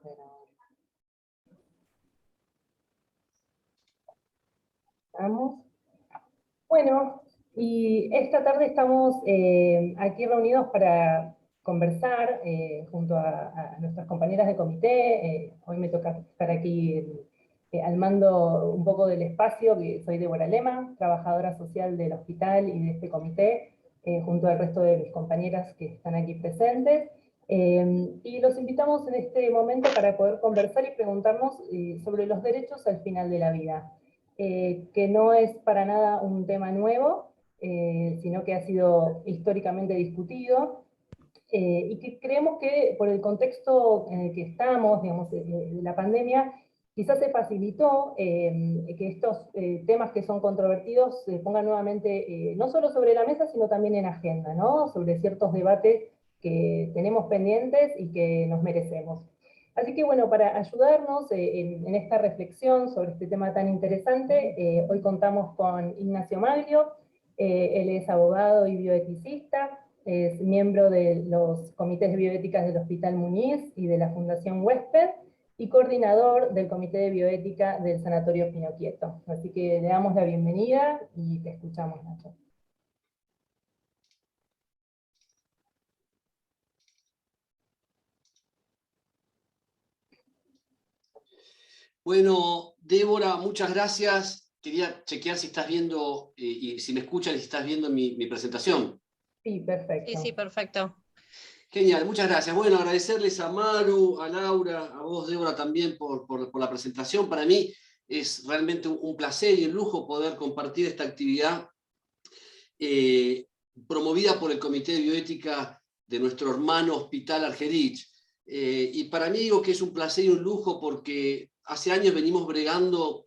Pero... Vamos. Bueno, y esta tarde estamos aquí reunidos para conversar junto a nuestras compañeras de comité. Hoy me toca estar aquí al mando un poco del espacio, que soy Débora Lema, trabajadora social del hospital y de este comité, junto al resto de mis compañeras que están aquí presentes. Y los invitamos en este momento para poder conversar y preguntarnos sobre los derechos al final de la vida. Que no es para nada un tema nuevo, sino que ha sido históricamente discutido, y que creemos que por el contexto en el que estamos, digamos, de la pandemia, quizás se facilitó que estos temas que son controvertidos se pongan nuevamente no solo sobre la mesa, sino también en agenda, ¿no? Sobre ciertos debates que tenemos pendientes y que nos merecemos. Así que bueno, para ayudarnos en esta reflexión sobre este tema tan interesante, hoy contamos con Ignacio Maglio. Él es abogado y bioeticista, es miembro de los comités de bioéticas del Hospital Muñiz y de la Fundación Huésped, y coordinador del Comité de Bioética del Sanatorio Pino Quieto. Así que le damos la bienvenida y te escuchamos, Nacho. Bueno, Débora, muchas gracias. Quería chequear si estás viendo, y si me escuchas, si estás viendo mi presentación. Sí, perfecto. Sí, perfecto. Genial, muchas gracias. Bueno, agradecerles a Maru, a Laura, a vos, Débora, también por la presentación. Para mí es realmente un placer y un lujo poder compartir esta actividad promovida por el Comité de Bioética de nuestro hermano Hospital Argerich. Y para mí digo que es un placer y un lujo porque hace años venimos bregando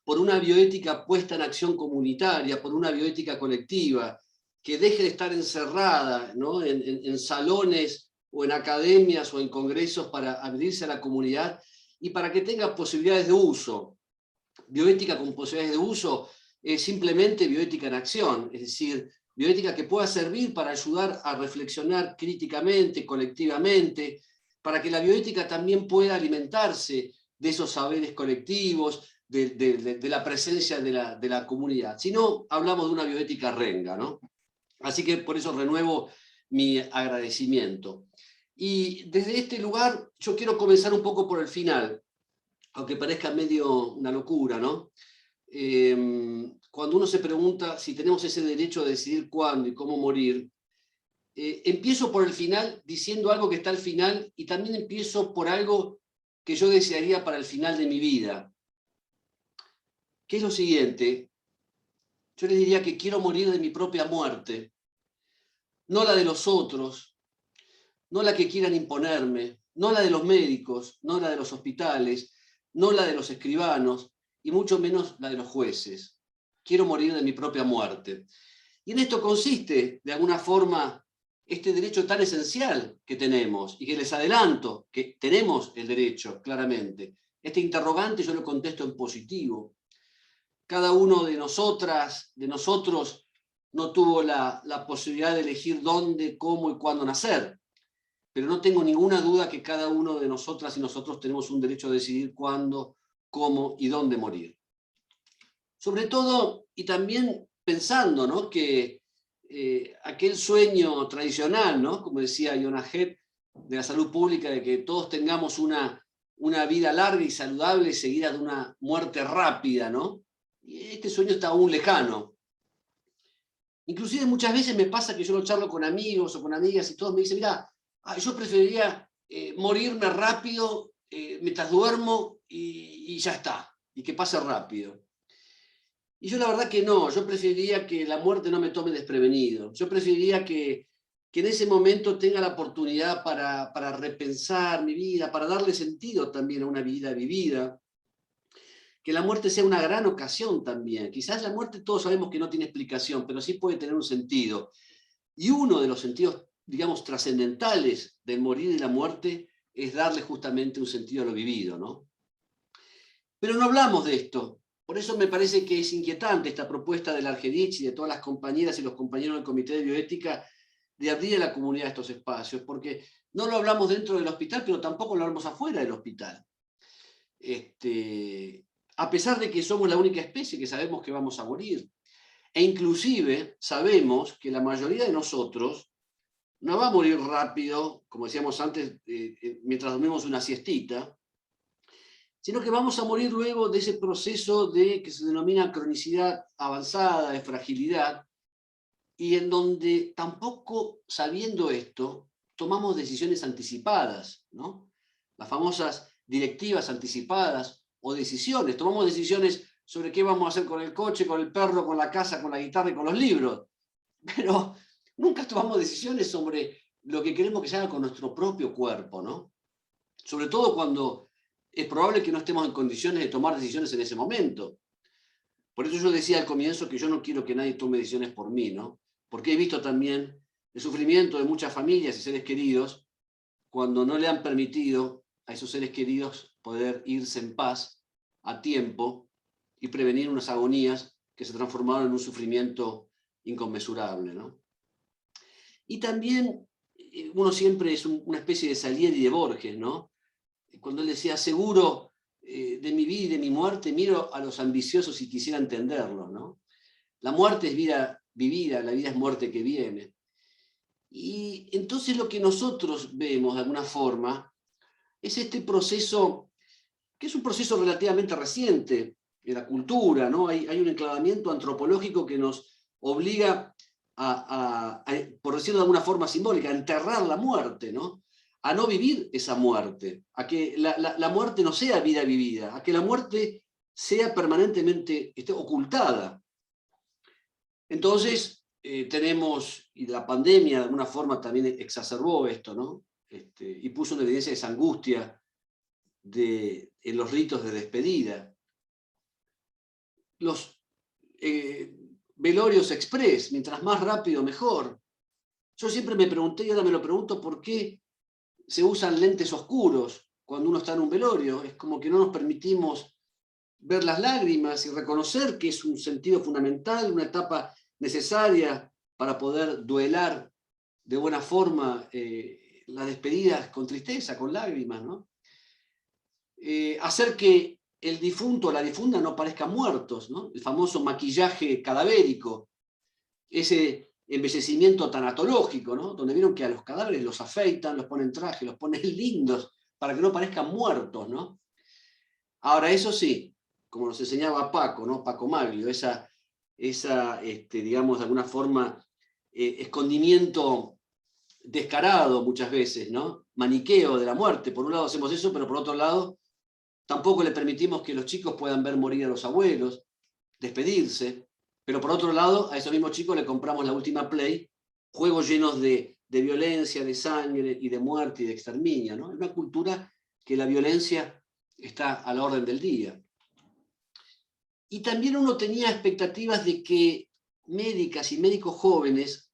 por una bioética puesta en acción comunitaria, por una bioética colectiva, que deje de estar encerrada, ¿no? en salones o en academias o en congresos para abrirse a la comunidad y para que tenga posibilidades de uso. Bioética con posibilidades de uso es simplemente bioética en acción, es decir, bioética que pueda servir para ayudar a reflexionar críticamente, colectivamente, para que la bioética también pueda alimentarse de esos saberes colectivos, de la presencia de la comunidad. Si no, hablamos de una bioética renga, ¿no? Así que por eso renuevo mi agradecimiento. Y desde este lugar yo quiero comenzar un poco por el final, aunque parezca medio una locura, ¿no? Cuando uno se pregunta si tenemos ese derecho a decidir cuándo y cómo morir, empiezo por el final diciendo algo que está al final y también empiezo por algo que yo desearía para el final de mi vida, que es lo siguiente. Yo les diría que quiero morir de mi propia muerte, no la de los otros, no la que quieran imponerme, no la de los médicos, no la de los hospitales, no la de los escribanos, y mucho menos la de los jueces. Quiero morir de mi propia muerte. Y en esto consiste, de alguna forma, este derecho tan esencial que tenemos, y que les adelanto que tenemos el derecho, claramente. Este interrogante yo lo contesto en positivo. Cada uno de nosotras, de nosotros, no tuvo la posibilidad de elegir dónde, cómo y cuándo nacer. Pero no tengo ninguna duda que cada uno de nosotras y nosotros tenemos un derecho a decidir cuándo, cómo y dónde morir. Sobre todo, y también pensando, ¿no?, que aquel sueño tradicional, ¿no?, como decía Jonah Hepp, de la salud pública, de que todos tengamos una vida larga y saludable seguida de una muerte rápida, ¿no? Y este sueño está aún lejano. Inclusive muchas veces me pasa que yo lo charlo con amigos o con amigas y todos me dicen, mira, yo preferiría morirme rápido mientras duermo y ya está, y que pase rápido. Y yo la verdad que no, yo preferiría que la muerte no me tome desprevenido. Yo preferiría que en ese momento tenga la oportunidad para repensar mi vida, para darle sentido también a una vida vivida. Que la muerte sea una gran ocasión también. Quizás la muerte todos sabemos que no tiene explicación, pero sí puede tener un sentido. Y uno de los sentidos, digamos, trascendentales del morir y la muerte es darle justamente un sentido a lo vivido, ¿no? Pero no hablamos de esto. Por eso me parece que es inquietante esta propuesta del Argerich y de todas las compañeras y los compañeros del Comité de Bioética de abrir a la comunidad estos espacios, porque no lo hablamos dentro del hospital, pero tampoco lo hablamos afuera del hospital. A pesar de que somos la única especie que sabemos que vamos a morir. E inclusive sabemos que la mayoría de nosotros no va a morir rápido, como decíamos antes, mientras dormimos una siestita, sino que vamos a morir luego de ese proceso que se denomina cronicidad avanzada, de fragilidad, y en donde tampoco, sabiendo esto, tomamos decisiones anticipadas, ¿no? Las famosas directivas anticipadas o decisiones. Tomamos decisiones sobre qué vamos a hacer con el coche, con el perro, con la casa, con la guitarra y con los libros. Pero nunca tomamos decisiones sobre lo que queremos que se haga con nuestro propio cuerpo, ¿no? Sobre todo cuando es probable que no estemos en condiciones de tomar decisiones en ese momento. Por eso yo decía al comienzo que yo no quiero que nadie tome decisiones por mí, ¿no? Porque he visto también el sufrimiento de muchas familias y seres queridos cuando no le han permitido a esos seres queridos poder irse en paz a tiempo y prevenir unas agonías que se transformaron en un sufrimiento inconmensurable, ¿no? Y también uno siempre es una especie de Salieri de Borges, ¿no? Cuando él decía, seguro de mi vida y de mi muerte, miro a los ambiciosos y quisiera entenderlos, ¿no? La muerte es vida vivida, la vida es muerte que viene. Y entonces lo que nosotros vemos de alguna forma es este proceso, que es un proceso relativamente reciente de la cultura, ¿no? Hay un enclavamiento antropológico que nos obliga por decirlo de alguna forma simbólica, a enterrar la muerte, ¿no? A no vivir esa muerte, a que la muerte no sea vida vivida, a que la muerte sea permanentemente ocultada. Entonces, tenemos, y la pandemia de alguna forma también exacerbó esto, ¿no? Y puso en evidencia esa angustia en los ritos de despedida. Los velorios express, mientras más rápido mejor. Yo siempre me pregunté, y ahora me lo pregunto, ¿por qué se usan lentes oscuros cuando uno está en un velorio? Es como que no nos permitimos ver las lágrimas y reconocer que es un sentido fundamental, una etapa necesaria para poder duelar de buena forma las despedidas con tristeza, con lágrimas, ¿no? Hacer que el difunto o la difunta no parezcan muertos, ¿no? El famoso maquillaje cadavérico, ese embellecimiento tanatológico, ¿no? Donde vieron que a los cadáveres los afeitan, los ponen traje, los ponen lindos, para que no parezcan muertos, ¿no? Ahora, eso sí, como nos enseñaba Paco, ¿no? Paco Maglio, digamos, de alguna forma, escondimiento descarado muchas veces, ¿no? Maniqueo de la muerte. Por un lado hacemos eso, pero por otro lado tampoco le permitimos que los chicos puedan ver morir a los abuelos, despedirse, pero por otro lado a esos mismos chicos le compramos la última Play, juegos llenos de violencia, de sangre y de muerte y de exterminio, ¿no? Es una cultura que la violencia está a la orden del día. Y también uno tenía expectativas de que médicas y médicos jóvenes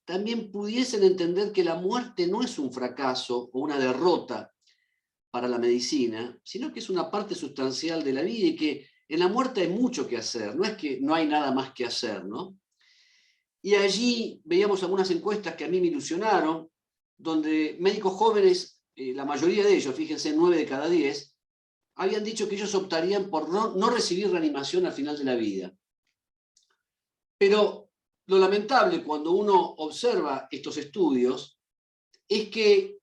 también pudiesen entender que la muerte no es un fracaso o una derrota para la medicina, sino que es una parte sustancial de la vida y que en la muerte hay mucho que hacer, no es que no hay nada más que hacer, ¿no? Y allí veíamos algunas encuestas que a mí me ilusionaron, donde médicos jóvenes, la mayoría de ellos, fíjense, 9 de cada 10, habían dicho que ellos optarían por no recibir reanimación al final de la vida. Pero lo lamentable cuando uno observa estos estudios es que,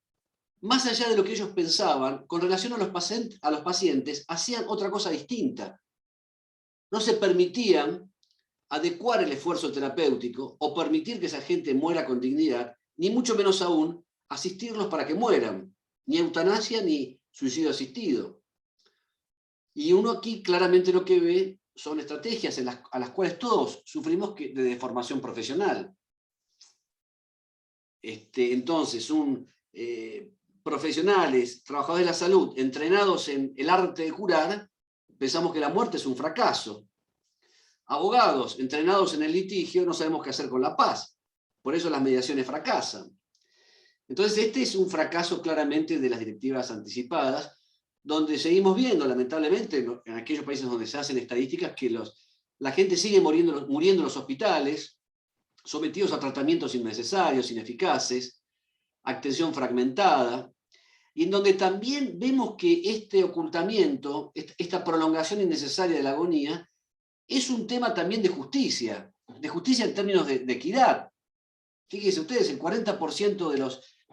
más allá de lo que ellos pensaban, con relación a los pacientes, hacían otra cosa distinta. No se permitían adecuar el esfuerzo terapéutico o permitir que esa gente muera con dignidad, ni mucho menos aún asistirlos para que mueran, ni eutanasia ni suicidio asistido. Y uno aquí claramente lo que ve son estrategias a las cuales todos sufrimos de deformación profesional. Entonces, profesionales, trabajadores de la salud, entrenados en el arte de curar, pensamos que la muerte es un fracaso. Abogados, entrenados en el litigio, no sabemos qué hacer con la paz. Por eso las mediaciones fracasan. Entonces, este es un fracaso claramente de las directivas anticipadas, donde seguimos viendo, lamentablemente, en aquellos países donde se hacen estadísticas, que la gente sigue muriendo en los hospitales, sometidos a tratamientos innecesarios, ineficaces, atención fragmentada, y en donde también vemos que este ocultamiento, esta prolongación innecesaria de la agonía, es un tema también de justicia en términos de equidad. Fíjense ustedes, el 40%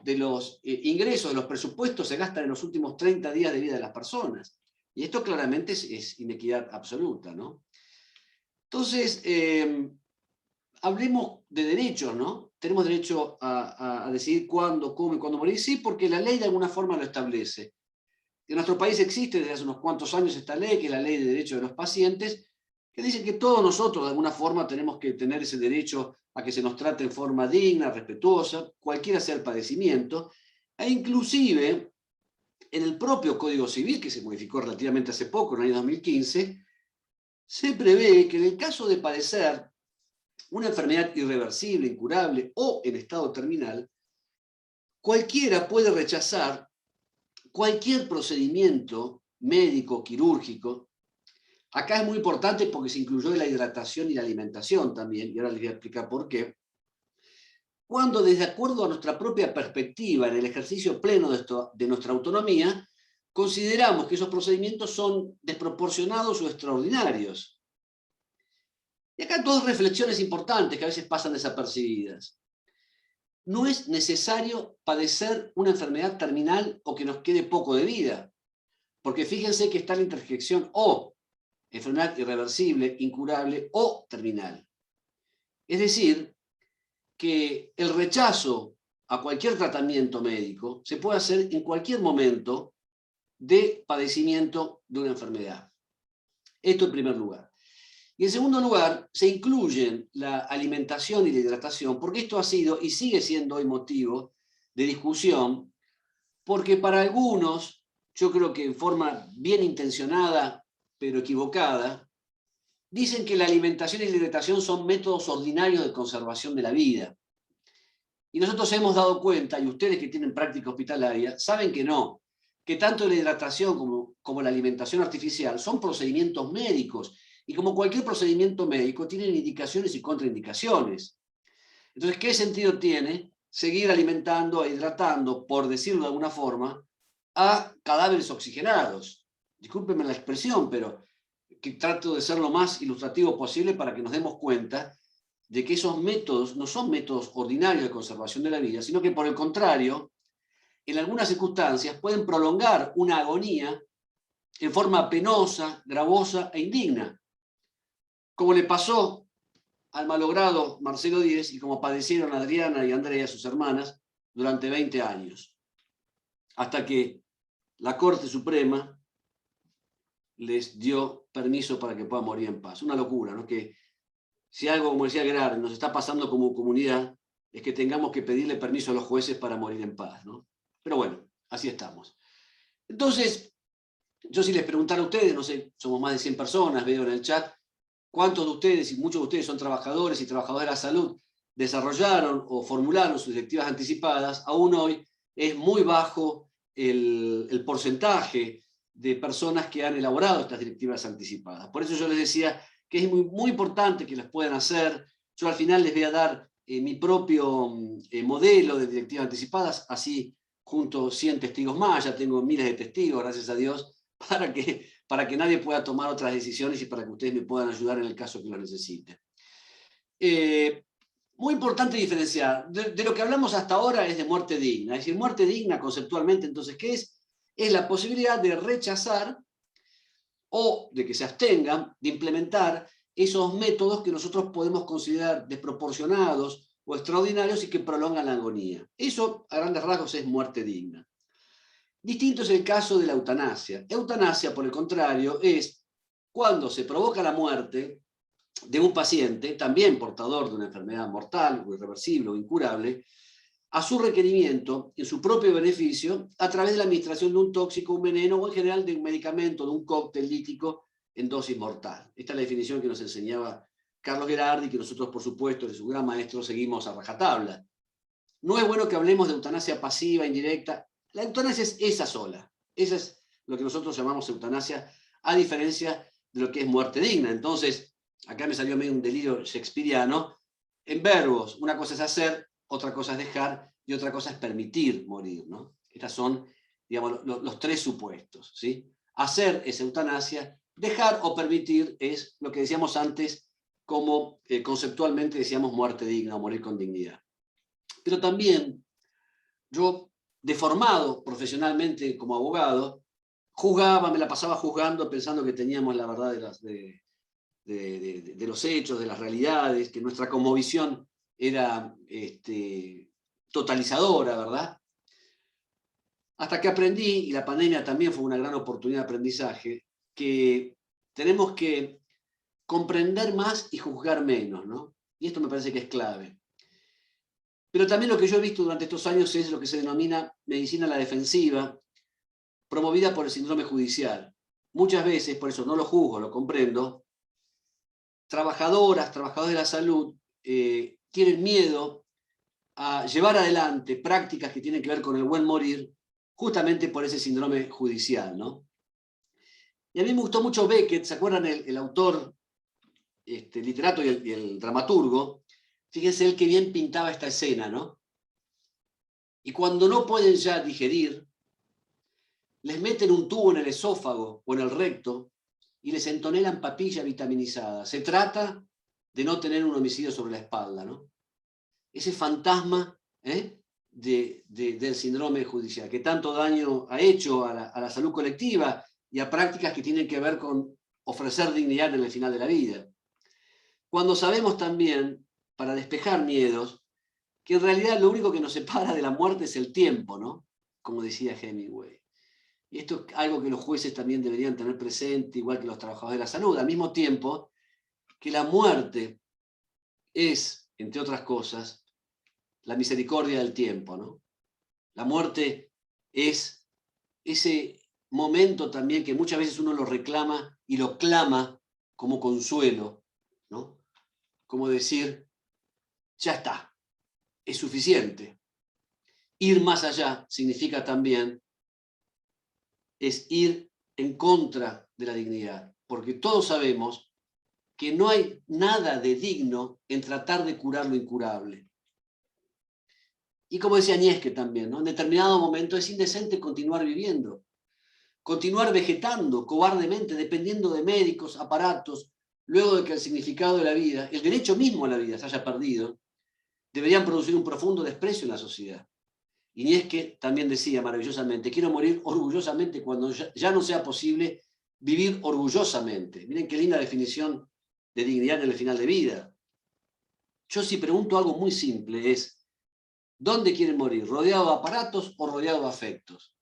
de los ingresos, de los presupuestos, se gastan en los últimos 30 días de vida de las personas. Y esto claramente es inequidad absoluta, ¿no? Entonces, hablemos de derechos, ¿no? Tenemos derecho a decidir cuándo, cómo y cuándo morir. Sí, porque la ley de alguna forma lo establece. En nuestro país existe desde hace unos cuantos años esta ley, que es la Ley de Derechos de los Pacientes, que dice que todos nosotros de alguna forma tenemos que tener ese derecho a que se nos trate en forma digna, respetuosa, cualquiera sea el padecimiento, e inclusive en el propio Código Civil, que se modificó relativamente hace poco, en el año 2015, se prevé que en el caso de padecer una enfermedad irreversible, incurable o en estado terminal, cualquiera puede rechazar cualquier procedimiento médico, quirúrgico. Acá es muy importante porque se incluyó la hidratación y la alimentación también, y ahora les voy a explicar por qué. Cuando, desde acuerdo a nuestra propia perspectiva, en el ejercicio pleno de nuestra autonomía, consideramos que esos procedimientos son desproporcionados o extraordinarios. Y acá dos reflexiones importantes que a veces pasan desapercibidas. No es necesario padecer una enfermedad terminal o que nos quede poco de vida, porque fíjense que está la interjección o enfermedad irreversible, incurable o terminal. Es decir, que el rechazo a cualquier tratamiento médico se puede hacer en cualquier momento de padecimiento de una enfermedad. Esto en primer lugar. Y en segundo lugar, se incluyen la alimentación y la hidratación, porque esto ha sido y sigue siendo hoy motivo de discusión, porque para algunos, yo creo que en forma bien intencionada, pero equivocada, dicen que la alimentación y la hidratación son métodos ordinarios de conservación de la vida. Y nosotros hemos dado cuenta, y ustedes que tienen práctica hospitalaria, saben que no, que tanto la hidratación como la alimentación artificial son procedimientos médicos, y como cualquier procedimiento médico tienen indicaciones y contraindicaciones. Entonces, ¿qué sentido tiene seguir alimentando e hidratando, por decirlo de alguna forma, a cadáveres oxigenados? Discúlpenme la expresión, pero que trato de ser lo más ilustrativo posible para que nos demos cuenta de que esos métodos no son métodos ordinarios de conservación de la vida, sino que por el contrario, en algunas circunstancias pueden prolongar una agonía en forma penosa, gravosa e indigna, como le pasó al malogrado Marcelo Díez y como padecieron Adriana y Andrea, sus hermanas, durante 20 años, hasta que la Corte Suprema les dio permiso para que puedan morir en paz. Una locura, ¿no? Que si algo, como decía Gerard, nos está pasando como comunidad, es que tengamos que pedirle permiso a los jueces para morir en paz, ¿no? Pero bueno, así estamos. Entonces, yo si les preguntara a ustedes, no sé, somos más de 100 personas, veo en el chat, ¿cuántos de ustedes, y muchos de ustedes son trabajadores y trabajadoras de la salud, desarrollaron o formularon sus directivas anticipadas? Aún hoy es muy bajo el porcentaje de personas que han elaborado estas directivas anticipadas. Por eso yo les decía que es muy, muy importante que las puedan hacer. Yo al final les voy a dar mi propio modelo de directivas anticipadas, así junto 100 testigos más, ya tengo miles de testigos, gracias a Dios, para que nadie pueda tomar otras decisiones y para que ustedes me puedan ayudar en el caso que lo necesiten. Muy importante diferenciar, de lo que hablamos hasta ahora es de muerte digna, es decir, muerte digna conceptualmente, entonces, ¿qué es? Es la posibilidad de rechazar o de que se abstengan de implementar esos métodos que nosotros podemos considerar desproporcionados o extraordinarios y que prolongan la agonía. Eso, a grandes rasgos, es muerte digna. Distinto es el caso de la eutanasia. Eutanasia, por el contrario, es cuando se provoca la muerte de un paciente, también portador de una enfermedad mortal, o irreversible o incurable, a su requerimiento, en su propio beneficio, a través de la administración de un tóxico, un veneno o en general de un medicamento, de un cóctel lítico en dosis mortal. Esta es la definición que nos enseñaba Carlos Gerardi, que nosotros, por supuesto, de su gran maestro, seguimos a rajatabla. No es bueno que hablemos de eutanasia pasiva, indirecta. La eutanasia es esa sola. Esa es lo que nosotros llamamos eutanasia, a diferencia de lo que es muerte digna. Entonces, acá me salió medio un delirio shakespeariano, en verbos. Una cosa es hacer, otra cosa es dejar, y otra cosa es permitir morir, ¿no? Estos son, digamos, los tres supuestos, ¿sí? Hacer es eutanasia, dejar o permitir es lo que decíamos antes, como conceptualmente decíamos muerte digna o morir con dignidad. Pero también yo, deformado profesionalmente como abogado, juzgaba, me la pasaba juzgando pensando que teníamos la verdad de los hechos, de las realidades, que nuestra cosmovisión era totalizadora, ¿verdad? Hasta que aprendí, y la pandemia también fue una gran oportunidad de aprendizaje, que tenemos que comprender más y juzgar menos, ¿no? Y esto me parece que es clave. Pero también lo que yo he visto durante estos años es lo que se denomina medicina a la defensiva, promovida por el síndrome judicial. Muchas veces, por eso no lo juzgo, lo comprendo, trabajadores de la salud tienen miedo a llevar adelante prácticas que tienen que ver con el buen morir, justamente por ese síndrome judicial, ¿no? Y a mí me gustó mucho Beckett, ¿se acuerdan el autor, literato y el dramaturgo? Fíjense él que bien pintaba esta escena, ¿no? Y cuando no pueden ya digerir, les meten un tubo en el esófago o en el recto y les entonelan papilla vitaminizada. Se trata de no tener un homicidio sobre la espalda, ¿no? Ese fantasma del síndrome judicial, que tanto daño ha hecho a la salud colectiva y a prácticas que tienen que ver con ofrecer dignidad en el final de la vida. Cuando sabemos también, para despejar miedos, que en realidad lo único que nos separa de la muerte es el tiempo, ¿no? Como decía Hemingway. Y esto es algo que los jueces también deberían tener presente, igual que los trabajadores de la salud, al mismo tiempo que la muerte es, entre otras cosas, la misericordia del tiempo, ¿no? La muerte es ese momento también que muchas veces uno lo reclama y lo clama como consuelo, ¿no? Como decir, ya está, es suficiente. Ir más allá significa también es ir en contra de la dignidad, porque todos sabemos que no hay nada de digno en tratar de curar lo incurable. Y como decía Nietzsche también, ¿no? En determinado momento es indecente continuar viviendo, continuar vegetando cobardemente, dependiendo de médicos, aparatos, luego de que el significado de la vida, el derecho mismo a la vida se haya perdido, deberían producir un profundo desprecio en la sociedad. Y Nietzsche también decía maravillosamente, quiero morir orgullosamente cuando ya no sea posible vivir orgullosamente. Miren qué linda definición de dignidad en el final de vida. Yo si pregunto algo muy simple es, ¿dónde quieren morir? ¿Rodeado de aparatos o rodeado de afectos?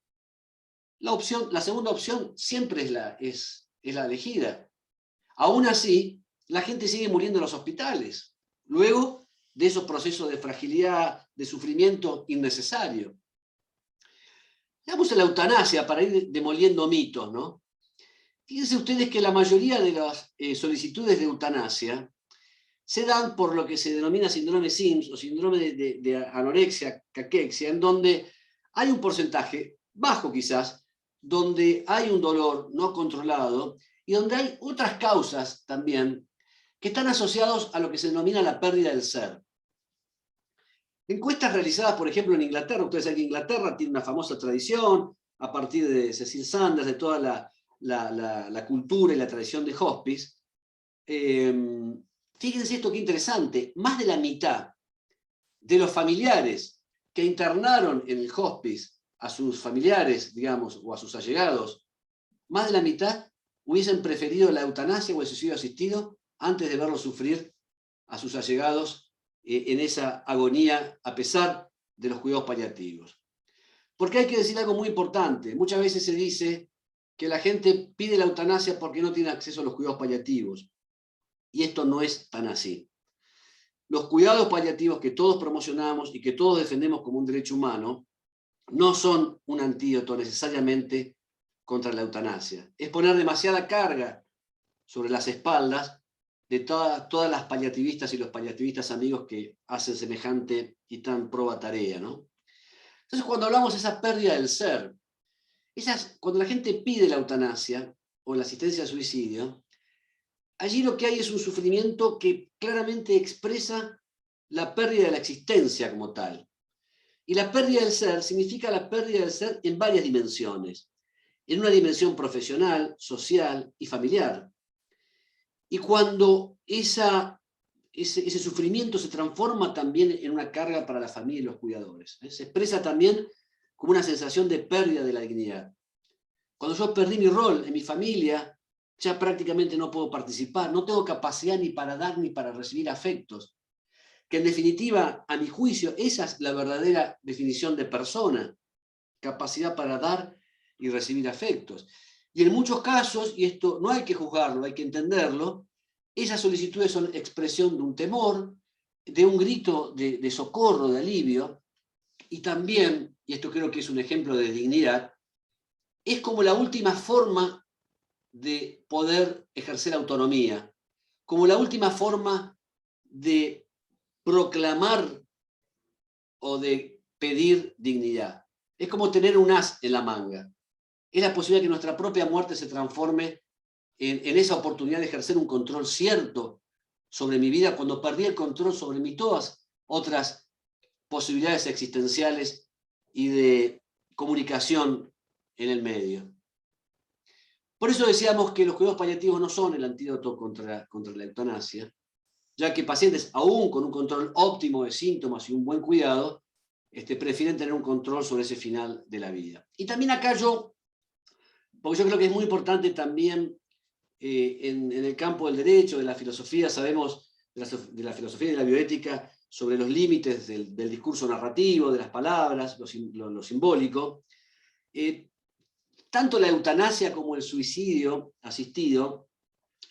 La segunda opción siempre es la elegida. Aún así, la gente sigue muriendo en los hospitales, luego de esos procesos de fragilidad, de sufrimiento innecesario. Veamos en la eutanasia para ir demoliendo mitos, ¿no? Fíjense ustedes que la mayoría de las solicitudes de eutanasia se dan por lo que se denomina síndrome SIMS o síndrome de anorexia, caquexia, en donde hay un porcentaje bajo quizás, donde hay un dolor no controlado y donde hay otras causas también que están asociados a lo que se denomina la pérdida del ser. Encuestas realizadas, por ejemplo, en Inglaterra, ustedes saben que Inglaterra tiene una famosa tradición, a partir de Cecil Sanders, de toda la cultura y la tradición de hospice. Fíjense esto qué interesante, más de la mitad de los familiares que internaron en el hospice a sus familiares, digamos, o a sus allegados, más de la mitad hubiesen preferido la eutanasia o el suicidio asistido antes de verlo sufrir a sus allegados en esa agonía a pesar de los cuidados paliativos. Porque hay que decir algo muy importante. Muchas veces se dice que la gente pide la eutanasia porque no tiene acceso a los cuidados paliativos. Y esto no es tan así. Los cuidados paliativos que todos promocionamos y que todos defendemos como un derecho humano no son un antídoto necesariamente contra la eutanasia. Es poner demasiada carga sobre las espaldas de todas las paliativistas y los paliativistas amigos que hacen semejante y tan proba tarea, ¿no? Entonces, cuando hablamos de esa pérdida del ser, cuando la gente pide la eutanasia o la asistencia al suicidio, allí lo que hay es un sufrimiento que claramente expresa la pérdida de la existencia como tal. Y la pérdida del ser significa la pérdida del ser en varias dimensiones. En una dimensión profesional, social y familiar. Y cuando ese sufrimiento se transforma también en una carga para la familia y los cuidadores. Se expresa también como una sensación de pérdida de la dignidad. Cuando yo perdí mi rol en mi familia, ya prácticamente no puedo participar, no tengo capacidad ni para dar ni para recibir afectos. Que en definitiva, a mi juicio, esa es la verdadera definición de persona, capacidad para dar y recibir afectos. Y en muchos casos, y esto no hay que juzgarlo, hay que entenderlo, esas solicitudes son expresión de un temor, de un grito de socorro, de alivio, y también, y esto creo que es un ejemplo de dignidad, es como la última forma de poder ejercer autonomía, como la última forma de proclamar o de pedir dignidad. Es como tener un as en la manga. Es la posibilidad que nuestra propia muerte se transforme en esa oportunidad de ejercer un control cierto sobre mi vida, cuando perdí el control sobre todas otras posibilidades existenciales y de comunicación en el medio. Por eso decíamos que los cuidados paliativos no son el antídoto contra la eutanasia, ya que pacientes, aún con un control óptimo de síntomas y un buen cuidado, prefieren tener un control sobre ese final de la vida. Y también acá porque yo creo que es muy importante también en el campo del derecho, de la filosofía, sabemos de la filosofía y de la bioética sobre los límites del discurso narrativo, de las palabras, lo simbólico. Tanto la eutanasia como el suicidio asistido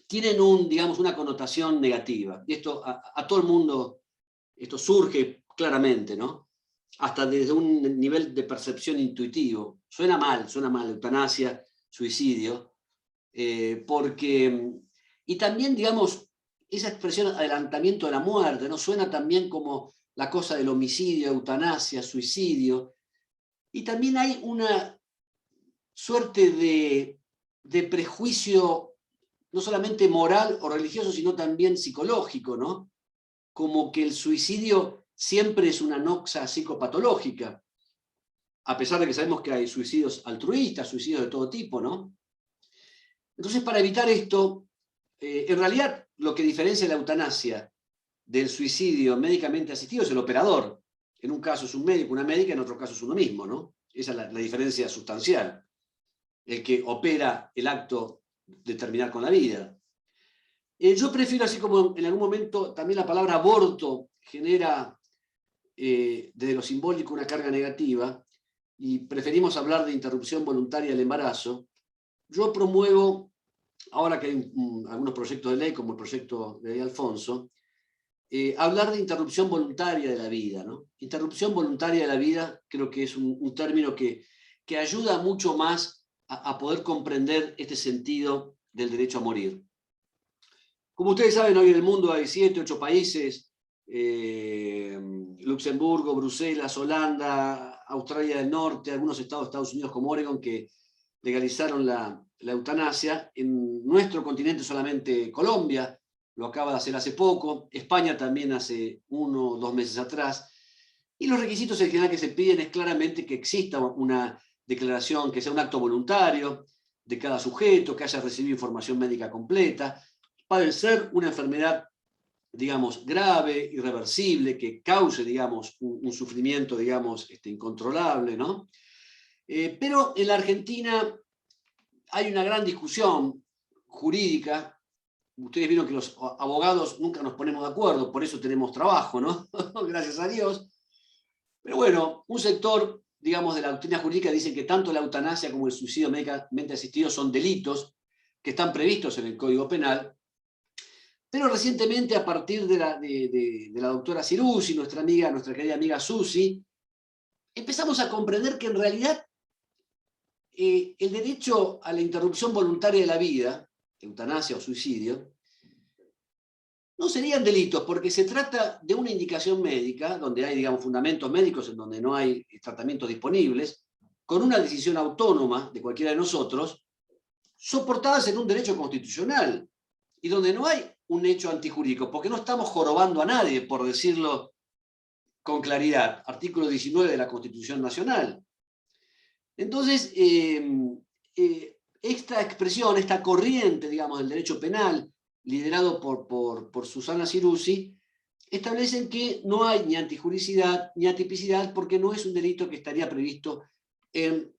tienen una connotación negativa. Y esto a todo el mundo, esto surge claramente, ¿no? Hasta desde un nivel de percepción intuitivo. Suena mal, eutanasia, suicidio, y también, esa expresión adelantamiento de la muerte, ¿no? Suena también como la cosa del homicidio, eutanasia, suicidio, y también hay una suerte de prejuicio no solamente moral o religioso, sino también psicológico, ¿no? Como que el suicidio siempre es una noxa psicopatológica, a pesar de que sabemos que hay suicidios altruistas, suicidios de todo tipo, ¿no? Entonces, para evitar esto, en realidad lo que diferencia la eutanasia del suicidio médicamente asistido es el operador. En un caso es un médico, una médica, en otro caso es uno mismo, ¿no? Esa es la diferencia sustancial. El que opera el acto de terminar con la vida. Yo prefiero, así como en algún momento también la palabra aborto genera desde lo simbólico una carga negativa, y preferimos hablar de interrupción voluntaria del embarazo, yo promuevo, ahora que hay algunos proyectos de ley, como el proyecto de ley Alfonso, hablar de interrupción voluntaria de la vida, ¿no? Interrupción voluntaria de la vida creo que es un término que ayuda mucho más a poder comprender este sentido del derecho a morir. Como ustedes saben, hoy en el mundo hay 7, 8 países, Luxemburgo, Bruselas, Holanda, Australia del Norte, algunos estados de Estados Unidos como Oregon, que legalizaron la eutanasia. En nuestro continente solamente Colombia lo acaba de hacer hace poco, España también hace 1 o 2 meses atrás, y los requisitos en general que se piden es claramente que exista una declaración, que sea un acto voluntario de cada sujeto, que haya recibido información médica completa, padecer una enfermedad, grave, irreversible, que cause, un sufrimiento, incontrolable, ¿no? Pero en la Argentina hay una gran discusión jurídica. Ustedes vieron que los abogados nunca nos ponemos de acuerdo, por eso tenemos trabajo, ¿no? Gracias a Dios. Pero bueno, un sector, de la doctrina jurídica dice que tanto la eutanasia como el suicidio médicamente asistido son delitos que están previstos en el Código Penal. Pero recientemente, a partir de la doctora Ciruzzi, nuestra querida amiga Susi, empezamos a comprender que en realidad el derecho a la interrupción voluntaria de la vida, eutanasia o suicidio, no serían delitos, porque se trata de una indicación médica, donde hay, fundamentos médicos en donde no hay tratamientos disponibles, con una decisión autónoma de cualquiera de nosotros, soportadas en un derecho constitucional, y donde no hay un hecho antijurídico, porque no estamos jorobando a nadie, por decirlo con claridad, artículo 19 de la Constitución Nacional. Entonces, esta expresión, esta corriente, digamos, del derecho penal, liderado por Susana Ciruzzi, establecen que no hay ni antijuricidad ni atipicidad porque no es un delito que estaría previsto en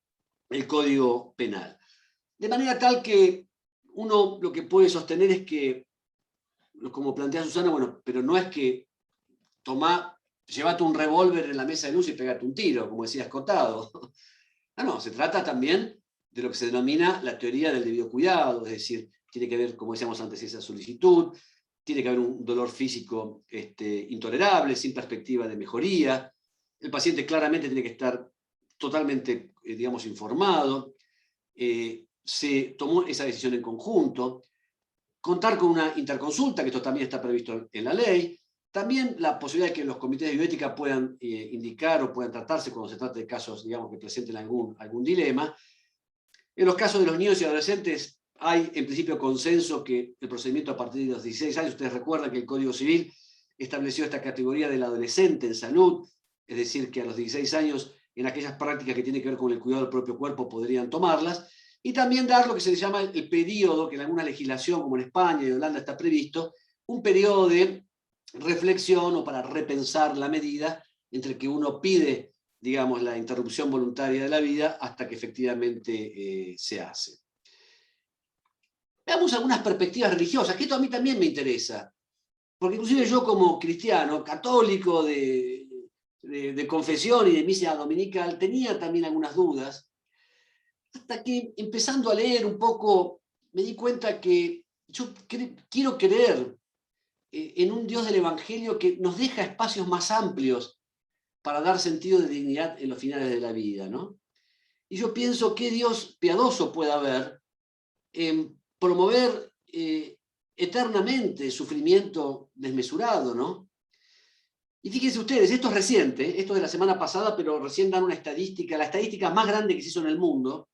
el Código Penal. De manera tal que uno lo que puede sostener es que, como plantea Susana, bueno, pero no es que llévate un revólver en la mesa de luz y pegate un tiro, como decía Escotado. No, se trata también de lo que se denomina la teoría del debido cuidado, es decir, tiene que ver, como decíamos antes, esa solicitud, tiene que haber un dolor físico intolerable, sin perspectiva de mejoría, el paciente claramente tiene que estar totalmente, digamos, informado, se tomó esa decisión en conjunto, contar con una interconsulta, que esto también está previsto en la ley, también la posibilidad de que los comités de bioética puedan indicar o puedan tratarse cuando se trate de casos, digamos, que presenten algún dilema. En los casos de los niños y adolescentes hay en principio consenso que el procedimiento a partir de los 16 años, ustedes recuerdan que el Código Civil estableció esta categoría del adolescente en salud, es decir, que a los 16 años, en aquellas prácticas que tienen que ver con el cuidado del propio cuerpo, podrían tomarlas, y también dar lo que se llama el periodo, que en alguna legislación, como en España y Holanda está previsto, un periodo de reflexión o para repensar la medida entre que uno pide, digamos, la interrupción voluntaria de la vida hasta que efectivamente se hace. Veamos algunas perspectivas religiosas, que esto a mí también me interesa, porque inclusive yo como cristiano, católico de confesión y de misa dominical, tenía también algunas dudas, hasta que empezando a leer un poco me di cuenta que yo quiero creer en un Dios del Evangelio que nos deja espacios más amplios para dar sentido de dignidad en los finales de la vida, ¿no? Y yo pienso qué Dios piadoso puede haber en promover eternamente sufrimiento desmesurado, ¿no? Y fíjense ustedes, esto es reciente, esto es de la semana pasada, pero recién dan una estadística, la estadística más grande que se hizo en el mundo,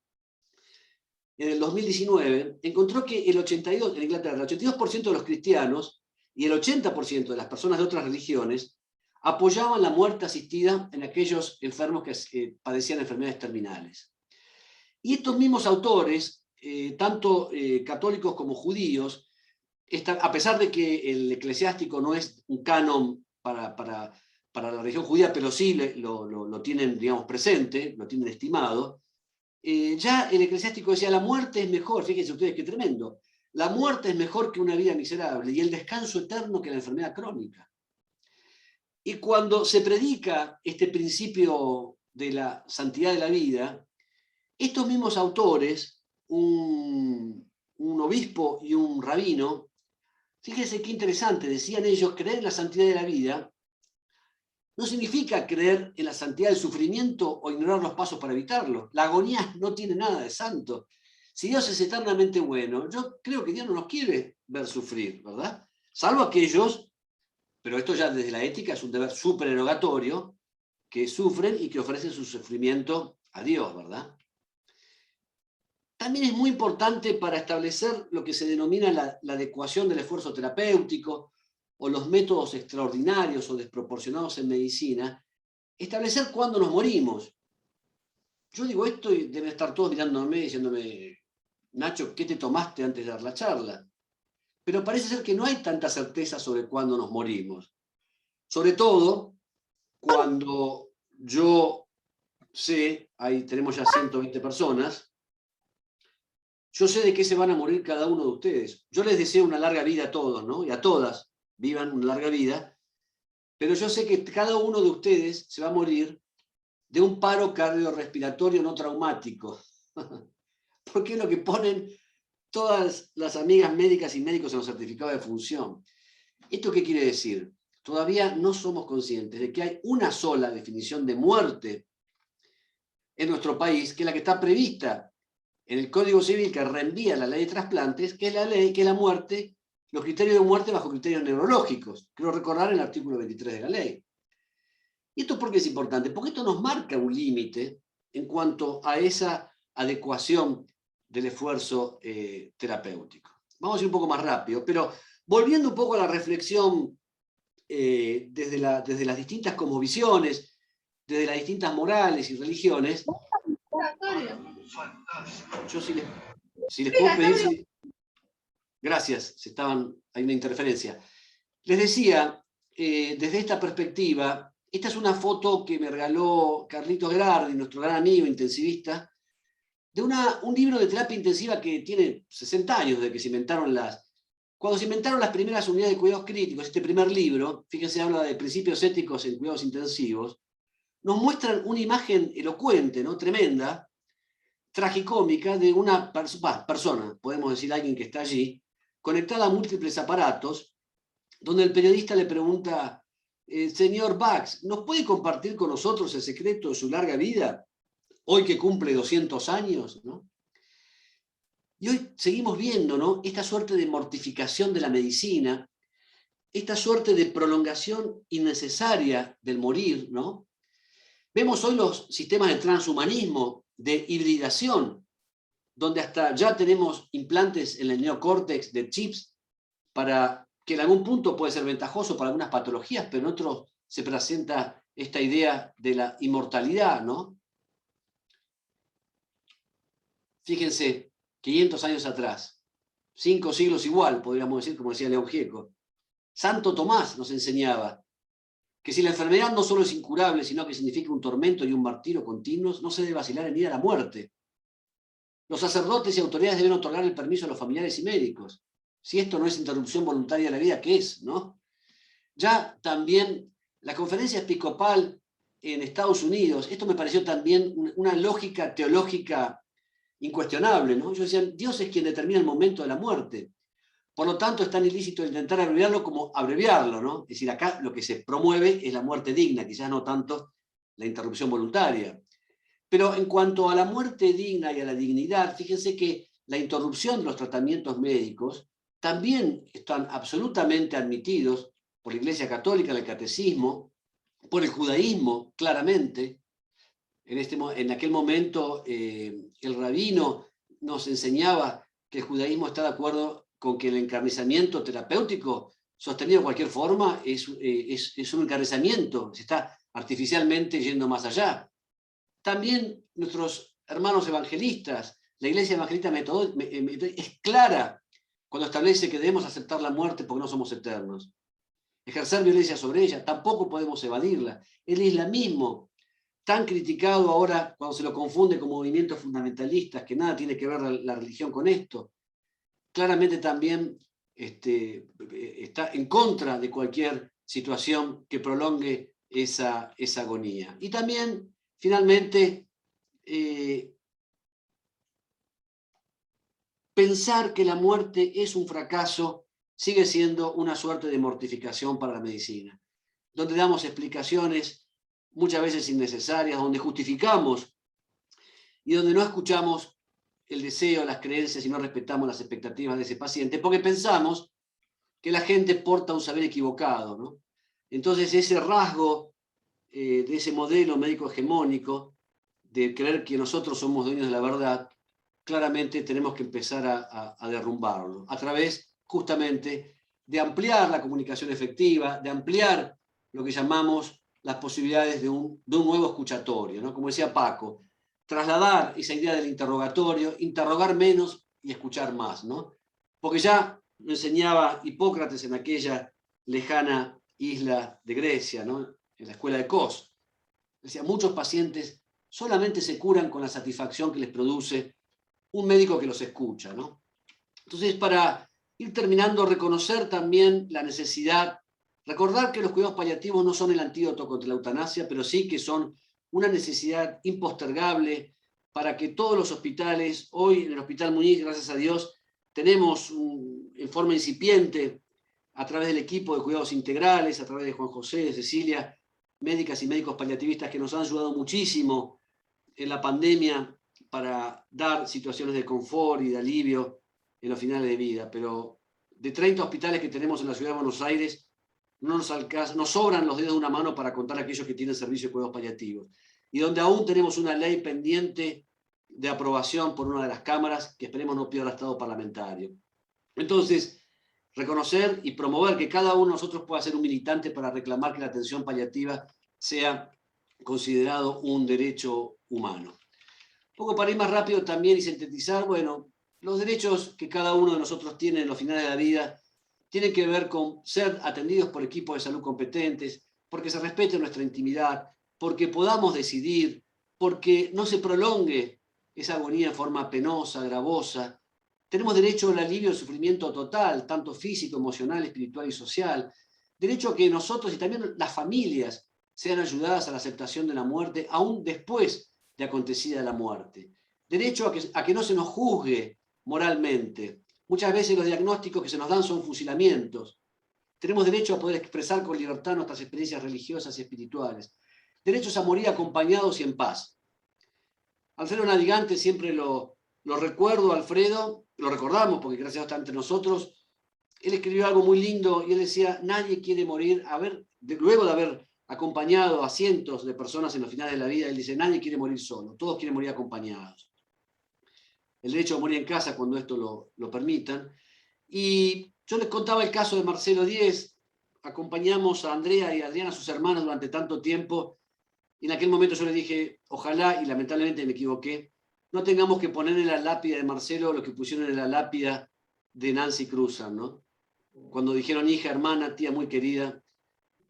en el 2019, encontró que en Inglaterra, el 82% de los cristianos y el 80% de las personas de otras religiones apoyaban la muerte asistida en aquellos enfermos que padecían enfermedades terminales. Y estos mismos autores, tanto católicos como judíos, a pesar de que el eclesiástico no es un canon para la religión judía, pero sí lo tienen, digamos, presente, lo tienen estimado, ya el eclesiástico decía, la muerte es mejor, fíjense ustedes qué tremendo, la muerte es mejor que una vida miserable y el descanso eterno que la enfermedad crónica. Y cuando se predica este principio de la santidad de la vida, estos mismos autores, un obispo y un rabino, fíjense qué interesante, decían ellos, creer en la santidad de la vida no significa creer en la santidad del sufrimiento o ignorar los pasos para evitarlo. La agonía no tiene nada de santo. Si Dios es eternamente bueno, yo creo que Dios no nos quiere ver sufrir, ¿verdad? Salvo aquellos, pero esto ya desde la ética es un deber supererogatorio, que sufren y que ofrecen su sufrimiento a Dios, ¿verdad? También es muy importante para establecer lo que se denomina la adecuación del esfuerzo terapéutico o los métodos extraordinarios o desproporcionados en medicina, establecer cuándo nos morimos. Yo digo esto y deben estar todos mirándome diciéndome, Nacho, ¿qué te tomaste antes de dar la charla? Pero parece ser que no hay tanta certeza sobre cuándo nos morimos. Sobre todo cuando yo sé, ahí tenemos ya 120 personas, yo sé de qué se van a morir cada uno de ustedes. Yo les deseo una larga vida a todos, ¿no? Y a todas vivan una larga vida, pero yo sé que cada uno de ustedes se va a morir de un paro cardiorrespiratorio no traumático. Porque es lo que ponen todas las amigas médicas y médicos en los certificados de función. ¿Esto qué quiere decir? Todavía no somos conscientes de que hay una sola definición de muerte en nuestro país, que es la que está prevista en el Código Civil que reenvía la ley de trasplantes, que es la ley que es la muerte, los criterios de muerte bajo criterios neurológicos. Quiero recordar el artículo 23 de la ley. ¿Y esto por qué es importante? Porque esto nos marca un límite en cuanto a esa adecuación del esfuerzo terapéutico. Vamos a ir un poco más rápido, pero volviendo un poco a la reflexión desde las distintas cosmovisiones, desde las distintas morales y religiones. Yo si les puedo pedir... Gracias, hay una interferencia. Les decía, desde esta perspectiva, esta es una foto que me regaló Carlitos Gerardi, nuestro gran amigo intensivista, de un libro de terapia intensiva que tiene 60 años desde que se inventaron cuando se inventaron las primeras unidades de cuidados críticos. Este primer libro, fíjense, habla de principios éticos en cuidados intensivos, nos muestran una imagen elocuente, ¿no? Tremenda, tragicómica, de una persona, podemos decir alguien que está allí, conectada a múltiples aparatos, donde el periodista le pregunta, señor Bax, ¿nos puede compartir con nosotros el secreto de su larga vida, hoy que cumple 200 años? ¿No? Y hoy seguimos viendo, ¿no?, esta suerte de mortificación de la medicina, esta suerte de prolongación innecesaria del morir, ¿no? Vemos hoy los sistemas de transhumanismo, de hibridación, donde hasta ya tenemos implantes en el neocórtex de chips para que en algún punto puede ser ventajoso para algunas patologías, pero en otros se presenta esta idea de la inmortalidad, ¿no? Fíjense, 500 años atrás, 5 siglos igual, podríamos decir, como decía León Gieco, Santo Tomás nos enseñaba que si la enfermedad no solo es incurable, sino que significa un tormento y un martirio continuos, no se debe vacilar en ir a la muerte. Los sacerdotes y autoridades deben otorgar el permiso a los familiares y médicos. Si esto no es interrupción voluntaria de la vida, ¿qué es? ¿No? Ya también la conferencia episcopal en Estados Unidos, esto me pareció también una lógica teológica incuestionable, ¿no? Ellos decían, Dios es quien determina el momento de la muerte. Por lo tanto, es tan ilícito intentar abreviarlo como abreviarlo, ¿no? Es decir, acá lo que se promueve es la muerte digna, quizás no tanto la interrupción voluntaria. Pero en cuanto a la muerte digna y a la dignidad, fíjense que la interrupción de los tratamientos médicos también están absolutamente admitidos por la Iglesia Católica, el Catecismo, por el judaísmo, claramente. En aquel momento, el rabino nos enseñaba que el judaísmo está de acuerdo con que el encarnizamiento terapéutico, sostenido de cualquier forma, es un encarnizamiento, se está artificialmente yendo más allá. También nuestros hermanos evangelistas, la Iglesia Evangelista es clara cuando establece que debemos aceptar la muerte porque no somos eternos. Ejercer violencia sobre ella, tampoco podemos evadirla. El islamismo, tan criticado ahora cuando se lo confunde con movimientos fundamentalistas, que nada tiene que ver la religión con esto, claramente también está en contra de cualquier situación que prolongue esa agonía. Y también, finalmente, pensar que la muerte es un fracaso sigue siendo una suerte de mortificación para la medicina, donde damos explicaciones muchas veces innecesarias, donde justificamos y donde no escuchamos el deseo, las creencias y no respetamos las expectativas de ese paciente, porque pensamos que la gente porta un saber equivocado, ¿no? Entonces ese rasgo de ese modelo médico hegemónico de creer que nosotros somos dueños de la verdad, claramente tenemos que empezar a derrumbarlo, a través justamente de ampliar la comunicación efectiva, de ampliar lo que llamamos las posibilidades de un nuevo escuchatorio, ¿no? Como decía Paco, trasladar esa idea del interrogatorio, interrogar menos y escuchar más, ¿no? Porque ya lo enseñaba Hipócrates en aquella lejana isla de Grecia, ¿no? En la escuela de Kos. Decía, muchos pacientes solamente se curan con la satisfacción que les produce un médico que los escucha, ¿no? Entonces, para ir terminando, reconocer también la necesidad, recordar que los cuidados paliativos no son el antídoto contra la eutanasia, pero sí que son una necesidad impostergable para que todos los hospitales, hoy en el Hospital Muñiz, gracias a Dios, tenemos en forma incipiente, a través del equipo de cuidados integrales, a través de Juan José, de Cecilia, médicas y médicos paliativistas que nos han ayudado muchísimo en la pandemia para dar situaciones de confort y de alivio en los finales de vida. Pero de 30 hospitales que tenemos en la ciudad de Buenos Aires, no nos sobran los dedos de una mano para contar aquellos que tienen servicio de cuidados paliativos. Y donde aún tenemos una ley pendiente de aprobación por una de las cámaras, que esperemos no pierda estado parlamentario. Entonces, reconocer y promover que cada uno de nosotros pueda ser un militante para reclamar que la atención paliativa sea considerado un derecho humano. Un poco para ir más rápido también y sintetizar, bueno, los derechos que cada uno de nosotros tiene en los finales de la vida tienen que ver con ser atendidos por equipos de salud competentes, porque se respete nuestra intimidad, porque podamos decidir, porque no se prolongue esa agonía en forma penosa, gravosa. Tenemos derecho al alivio del sufrimiento total, tanto físico, emocional, espiritual y social. Derecho a que nosotros y también las familias sean ayudadas a la aceptación de la muerte, aún después de acontecida la muerte. Derecho a que no se nos juzgue moralmente. Muchas veces los diagnósticos que se nos dan son fusilamientos. Tenemos derecho a poder expresar con libertad nuestras experiencias religiosas y espirituales. Derechos a morir acompañados y en paz. Alfredo Navigante, siempre lo recuerdo, Alfredo, lo recordamos porque gracias a Dios está entre nosotros. Él escribió algo muy lindo y él decía, nadie quiere morir, luego de haber acompañado a cientos de personas en los finales de la vida, él dice, nadie quiere morir solo, todos quieren morir acompañados. El derecho a morir en casa cuando esto lo permitan. Y yo les contaba el caso de Marcelo Díez, acompañamos a Andrea y a Adriana, sus hermanos, durante tanto tiempo, y en aquel momento yo les dije, ojalá, y lamentablemente me equivoqué, no tengamos que poner en la lápida de Marcelo lo que pusieron en la lápida de Nancy Cruzan, ¿no? Cuando dijeron hija, hermana, tía muy querida.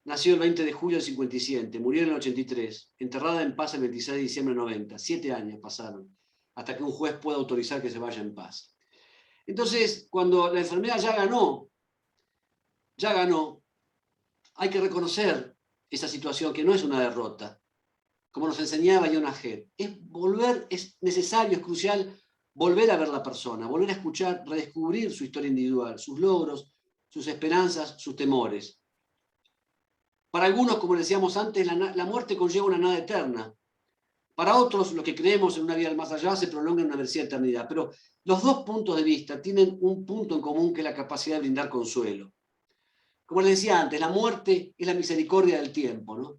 Nació el 20 de julio del 57, murió en el 83, enterrada en paz el 26 de diciembre del 90. 7 años pasaron hasta que un juez pueda autorizar que se vaya en paz. Entonces, cuando la enfermedad ya ganó, hay que reconocer esa situación que no es una derrota. Como nos enseñaba Yonah Head, es necesario, es crucial volver a ver la persona, volver a escuchar, redescubrir su historia individual, sus logros, sus esperanzas, sus temores. Para algunos, como decíamos antes, la muerte conlleva una nada eterna. Para otros, los que creemos en una vida más allá, se prolonga en una versida eternidad. Pero los dos puntos de vista tienen un punto en común, que es la capacidad de brindar consuelo. Como les decía antes, la muerte es la misericordia del tiempo, ¿no?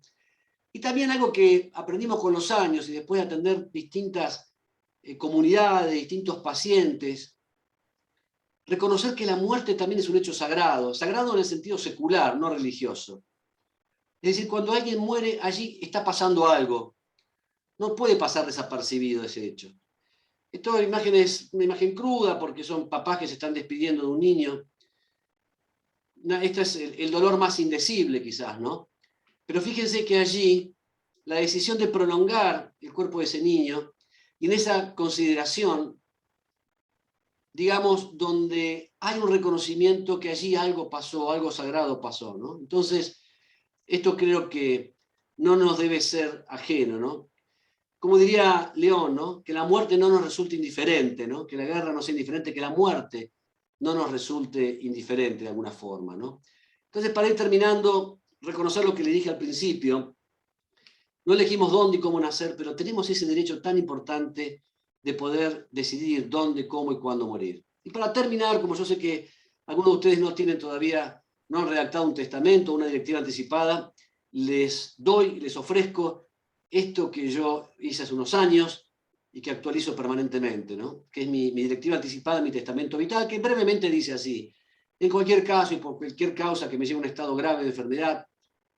Y también algo que aprendimos con los años y después de atender distintas comunidades, distintos pacientes, reconocer que la muerte también es un hecho sagrado, sagrado en el sentido secular, no religioso. Es decir, cuando alguien muere, allí está pasando algo. No puede pasar desapercibido ese hecho. Esta imagen es una imagen cruda porque son papás que se están despidiendo de un niño. Este es el dolor más indecible quizás, ¿no? Pero fíjense que allí la decisión de prolongar el cuerpo de ese niño, y en esa consideración, digamos, donde hay un reconocimiento que allí algo pasó, algo sagrado pasó, ¿no? Entonces, esto creo que no nos debe ser ajeno, ¿no? Como diría León, ¿no? Que la muerte no nos resulte indiferente, ¿no? Que la guerra no sea indiferente, que la muerte no nos resulte indiferente de alguna forma, ¿no? Entonces, para ir terminando, reconocer lo que le dije al principio. No elegimos dónde y cómo nacer, pero tenemos ese derecho tan importante de poder decidir dónde, cómo y cuándo morir. Y para terminar, como yo sé que algunos de ustedes no tienen todavía, no han redactado un testamento, una directiva anticipada, les ofrezco esto que yo hice hace unos años y que actualizo permanentemente, ¿no? Que es mi directiva anticipada, mi testamento vital, que brevemente dice así: en cualquier caso y por cualquier causa que me lleve a un estado grave de enfermedad,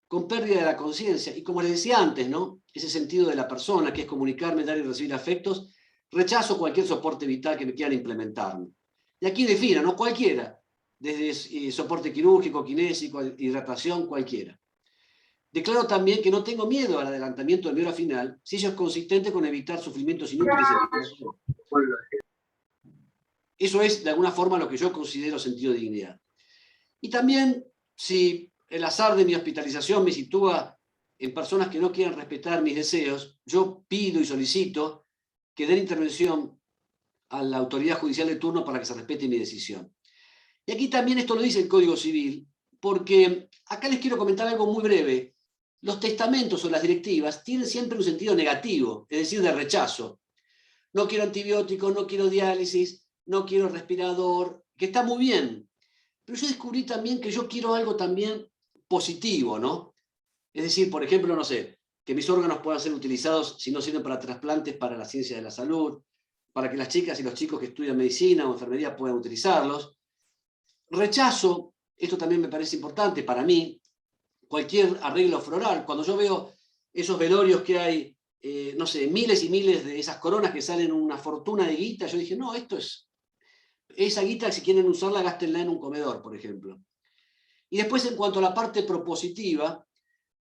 con pérdida de la conciencia, y como les decía antes, ¿no? Ese sentido de la persona, que es comunicarme, dar y recibir afectos, rechazo cualquier soporte vital que me quieran implementarme. Y aquí defina, ¿no? Cualquiera, desde soporte quirúrgico, kinésico, hidratación, cualquiera. Declaro también que no tengo miedo al adelantamiento de mi hora final, si ello es consistente con evitar sufrimientos inútiles. Eso es, de alguna forma, lo que yo considero sentido de dignidad. Y también, si el azar de mi hospitalización me sitúa en personas que no quieran respetar mis deseos, yo pido y solicito que den intervención a la autoridad judicial de turno para que se respete mi decisión. Y aquí también esto lo dice el Código Civil, porque acá les quiero comentar algo muy breve. Los testamentos o las directivas tienen siempre un sentido negativo, es decir, de rechazo. No quiero antibióticos, no quiero diálisis, no quiero respirador, que está muy bien. Pero yo descubrí también que yo quiero algo también positivo, ¿no? Es decir, por ejemplo, no sé, que mis órganos puedan ser utilizados, si no sirven para trasplantes, para la ciencia de la salud, para que las chicas y los chicos que estudian medicina o enfermería puedan utilizarlos, Rechazo, esto también me parece importante para mí, cualquier arreglo floral. Cuando yo veo esos velorios que hay, no sé, miles y miles de esas coronas que salen una fortuna de guita, yo dije, no, esto es, esa guita, si quieren usarla, gástenla en un comedor, por ejemplo. Y después, en cuanto a la parte propositiva,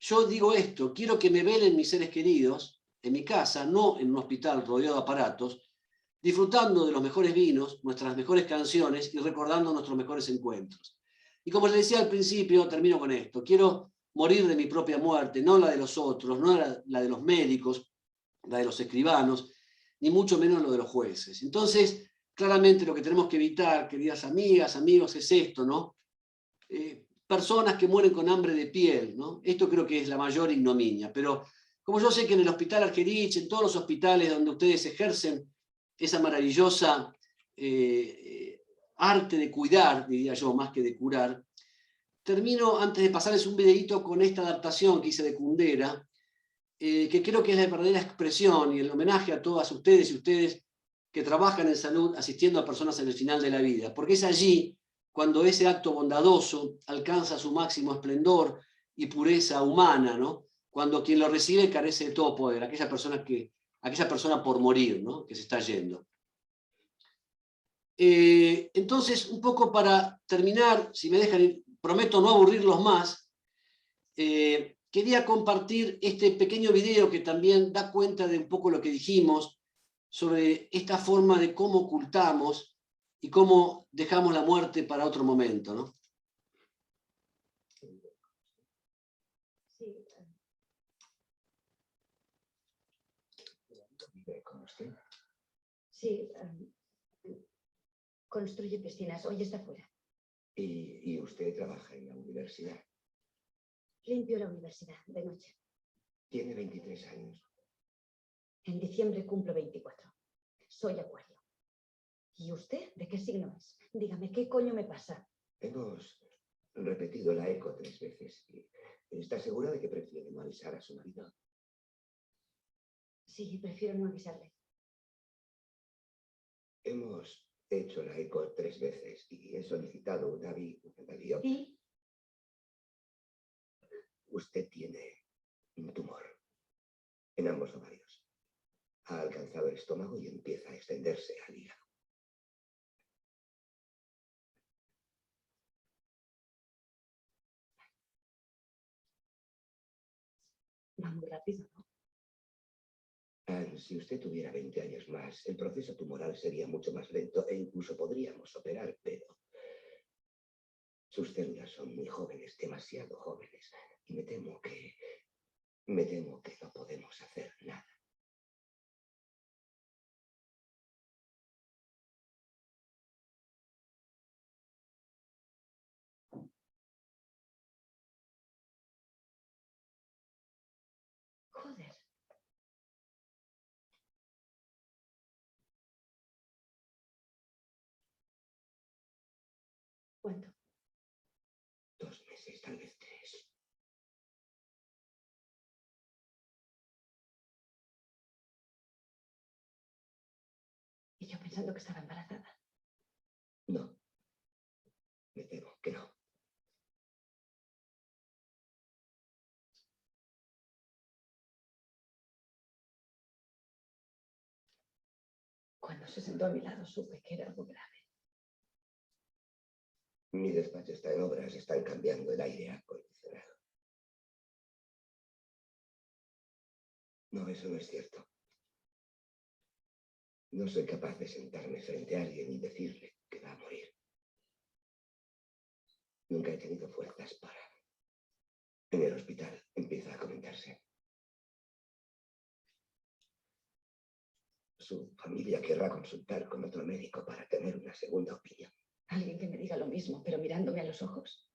yo digo esto, quiero que me velen mis seres queridos en mi casa, no en un hospital rodeado de aparatos, disfrutando de los mejores vinos, nuestras mejores canciones y recordando nuestros mejores encuentros. Y como les decía al principio, termino con esto, quiero morir de mi propia muerte, no la de los otros, no la de los médicos, la de los escribanos, ni mucho menos lo de los jueces. Entonces, claramente lo que tenemos que evitar, queridas amigas, amigos, es esto, ¿no? Personas que mueren con hambre de piel, ¿no? Esto creo que es la mayor ignominia, pero como yo sé que en el Hospital Argerich, en todos los hospitales donde ustedes ejercen esa maravillosa arte de cuidar, diría yo, más que de curar, termino, antes de pasarles un videíto, con esta adaptación que hice de Kundera, que creo que es la verdadera expresión y el homenaje a todas ustedes y ustedes que trabajan en salud asistiendo a personas en el final de la vida, porque es allí cuando ese acto bondadoso alcanza su máximo esplendor y pureza humana, ¿no? Cuando quien lo recibe carece de todo poder, aquella persona por morir, ¿no? Que se está yendo. Entonces, un poco para terminar, si me dejan, prometo no aburrirlos más, quería compartir este pequeño video que también da cuenta de un poco lo que dijimos sobre esta forma de cómo ocultamos y cómo dejamos la muerte para otro momento, ¿no? Sí, construye piscinas. Hoy está fuera. ¿Y usted trabaja en la universidad? Limpio la universidad de noche. Tiene 23 años. En diciembre cumplo 24. Soy Acuario. ¿Y usted de qué signo es? Dígame, ¿qué coño me pasa? Hemos repetido la eco 3 veces. ¿Está segura de que prefiere no avisar a su marido? Sí, prefiero no avisarle. Hemos hecho la eco 3 veces y he solicitado una biopsia. ¿Y? Usted tiene un tumor en ambos ovarios. Ha alcanzado el estómago y empieza a extenderse al hígado. Va muy rápido, ¿no? Si usted tuviera 20 años más, el proceso tumoral sería mucho más lento e incluso podríamos operar, pero sus células son muy jóvenes, demasiado jóvenes, y me temo que no podemos hacer nada. Joder. ¿Cuánto? 2 meses, tal vez 3. Y yo pensando que estaba embarazada. No. Me temo que no. Cuando se sentó a mi lado supe que era algo grave. Mi despacho está en obras, están cambiando el aire acondicionado. No, eso no es cierto. No soy capaz de sentarme frente a alguien y decirle que va a morir. Nunca he tenido fuerzas para. En el hospital empieza a comentarse. Su familia querrá consultar con otro médico para tener una segunda opinión. Alguien que me diga lo mismo, pero mirándome a los ojos.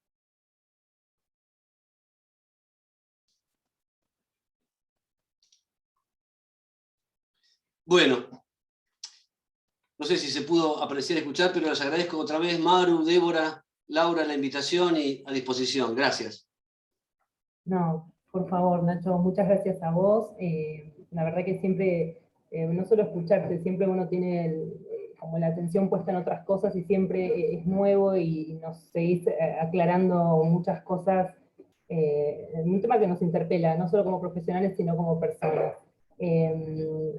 Bueno, no sé si se pudo apreciar y escuchar, pero les agradezco otra vez, Maru, Débora, Laura, la invitación y a disposición. Gracias. No, por favor, Nacho, muchas gracias a vos. La verdad que siempre, no solo escucharte, siempre uno tiene como la atención puesta en otras cosas y siempre es nuevo y nos seguís aclarando muchas cosas, un tema que nos interpela, no solo como profesionales, sino como personas.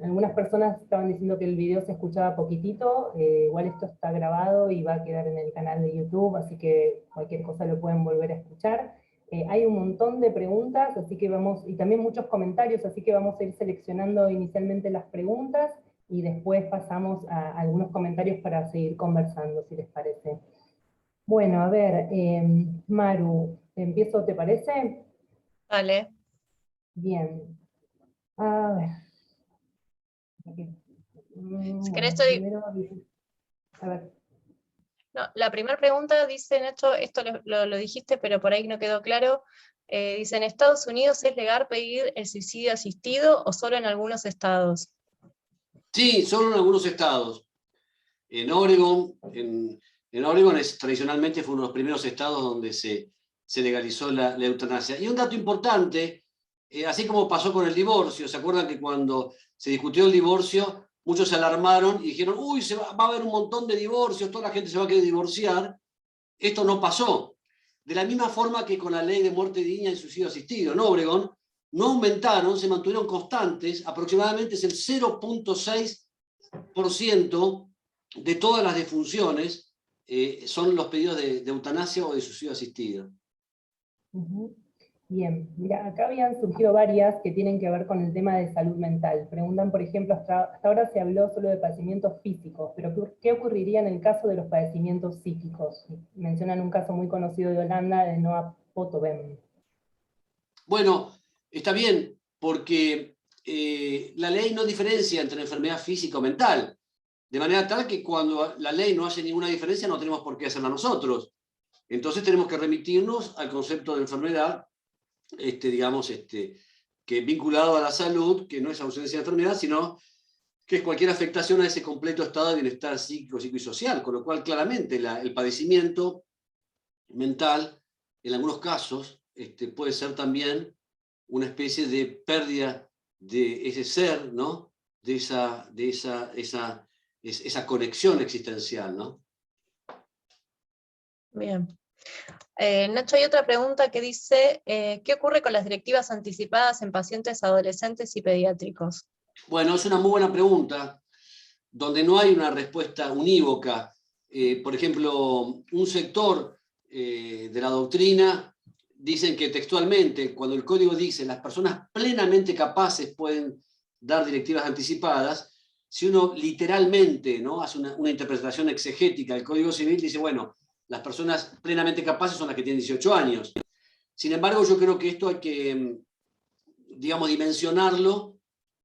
Algunas personas estaban diciendo que el video se escuchaba poquitito, igual esto está grabado y va a quedar en el canal de YouTube, así que cualquier cosa lo pueden volver a escuchar. Hay un montón de preguntas, así que y también muchos comentarios, así que vamos a ir seleccionando inicialmente las preguntas y después pasamos a algunos comentarios para seguir conversando, si les parece. Bueno, a ver, Maru, ¿empiezo, te parece? Vale. Bien. A ver. Si querés, Bueno, primero, a ver. no, la primera pregunta dice, Nacho, esto lo dijiste, pero por ahí no quedó claro. Dice, ¿en Estados Unidos es legal pedir el suicidio asistido o solo en algunos estados? Sí, solo en algunos estados. En Oregon, en Oregon tradicionalmente fue uno de los primeros estados donde se legalizó la eutanasia. Y un dato importante, así como pasó con el divorcio, ¿se acuerdan que cuando se discutió el divorcio, muchos se alarmaron y dijeron, uy, va a haber un montón de divorcios, toda la gente se va a querer divorciar? Esto no pasó. De la misma forma que con la ley de muerte digna y suicidio asistido en Oregon, no aumentaron, se mantuvieron constantes, aproximadamente es el 0.6% de todas las defunciones son los pedidos de eutanasia o de suicidio asistido. Bien, mira, acá habían surgido varias que tienen que ver con el tema de salud mental. Preguntan, por ejemplo, hasta ahora se habló solo de padecimientos físicos, pero ¿qué ocurriría en el caso de los padecimientos psíquicos? Mencionan un caso muy conocido de Holanda, de Noah Potobem. Bueno, está bien, porque la ley no diferencia entre enfermedad física o mental, de manera tal que cuando la ley no hace ninguna diferencia no tenemos por qué hacerla nosotros. Entonces tenemos que remitirnos al concepto de enfermedad, digamos, que vinculado a la salud, que no es ausencia de enfermedad, sino que es cualquier afectación a ese completo estado de bienestar psíquico y social, con lo cual claramente el padecimiento mental, en algunos casos, puede ser también una especie de pérdida de ese ser, ¿no? De esa conexión existencial, ¿no? Bien. Nacho, hay otra pregunta que dice, ¿qué ocurre con las directivas anticipadas en pacientes adolescentes y pediátricos? Bueno, es una muy buena pregunta, donde no hay una respuesta unívoca. Por ejemplo, un sector de la doctrina dicen que textualmente, cuando el código dice las personas plenamente capaces pueden dar directivas anticipadas, si uno literalmente, ¿no?, hace una interpretación exegética del Código Civil, dice, bueno, las personas plenamente capaces son las que tienen 18 años. Sin embargo, yo creo que esto hay que, digamos, dimensionarlo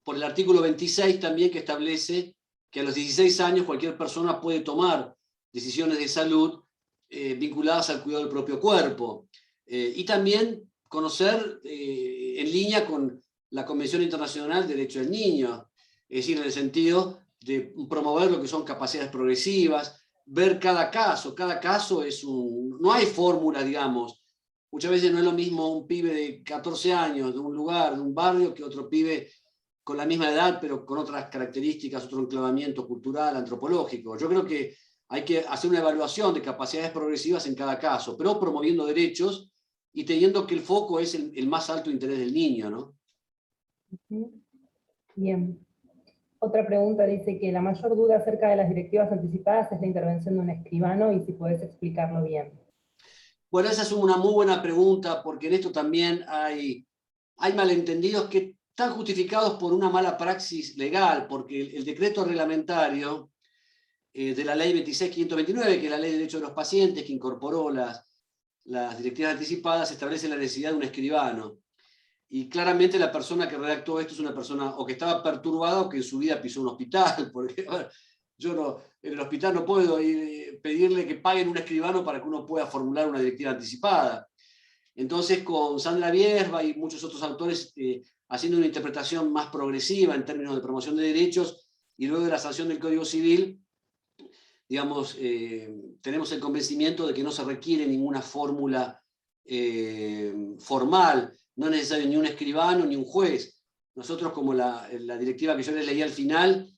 por el artículo 26 también, que establece que a los 16 años cualquier persona puede tomar decisiones de salud vinculadas al cuidado del propio cuerpo. Y también conocer en línea con la Convención Internacional de Derechos del Niño, es decir, en el sentido de promover lo que son capacidades progresivas, ver cada caso no hay fórmula, digamos. Muchas veces no es lo mismo un pibe de 14 años, de un lugar, de un barrio, que otro pibe con la misma edad, pero con otras características, otro enclavamiento cultural, antropológico. Yo creo que hay que hacer una evaluación de capacidades progresivas en cada caso, pero promoviendo derechos y teniendo que el foco es el más alto interés del niño, ¿no? Bien. Otra pregunta dice que la mayor duda acerca de las directivas anticipadas es la intervención de un escribano, y si podés explicarlo bien. Bueno, esa es una muy buena pregunta, porque en esto también hay malentendidos que están justificados por una mala praxis legal, porque el decreto reglamentario de la ley 26.529, que es la ley de derechos de los pacientes, que incorporó las directivas anticipadas, establece la necesidad de un escribano. Y claramente la persona que redactó esto es una persona o que estaba perturbada o que en su vida pisó un hospital, porque yo en el hospital no puedo pedirle que paguen un escribano para que uno pueda formular una directiva anticipada. Entonces, con Sandra Bierba y muchos otros autores haciendo una interpretación más progresiva en términos de promoción de derechos, y luego de la sanción del Código Civil, digamos, tenemos el convencimiento de que no se requiere ninguna fórmula formal, no es necesario ni un escribano ni un juez. Nosotros, como la directiva que yo les leí al final,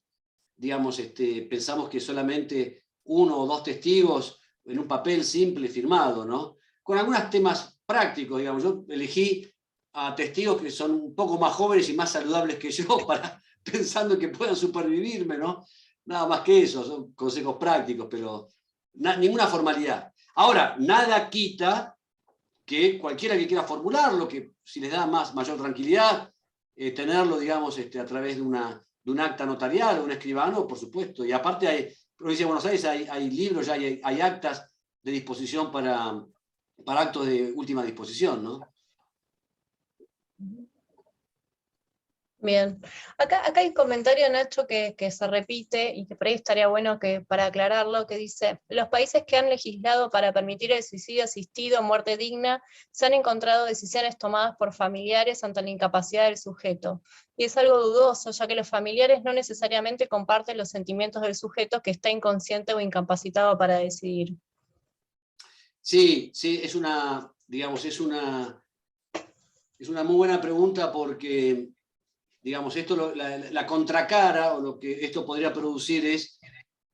digamos, pensamos que solamente uno o dos testigos en un papel simple firmado, ¿no? Con algunos temas prácticos, digamos. Yo elegí a testigos que son un poco más jóvenes y más saludables que yo, pensando que puedan supervivirme, ¿no? Nada más que eso, son consejos prácticos, pero ninguna formalidad. Ahora, nada quita que cualquiera que quiera formularlo, que si les da mayor tranquilidad, tenerlo, digamos, a través de un acta notarial o un escribano, por supuesto. Y aparte, hay, provincia de Buenos Aires, hay libros, ya hay actas de disposición para actos de última disposición, ¿no? Bien, acá hay un comentario, Nacho, que se repite y que por ahí estaría bueno para aclararlo, que dice: los países que han legislado para permitir el suicidio asistido o muerte digna se han encontrado decisiones tomadas por familiares ante la incapacidad del sujeto. Y es algo dudoso, ya que los familiares no necesariamente comparten los sentimientos del sujeto que está inconsciente o incapacitado para decidir. Sí, digamos, es una muy buena pregunta porque, digamos, la contracara, o lo que esto podría producir es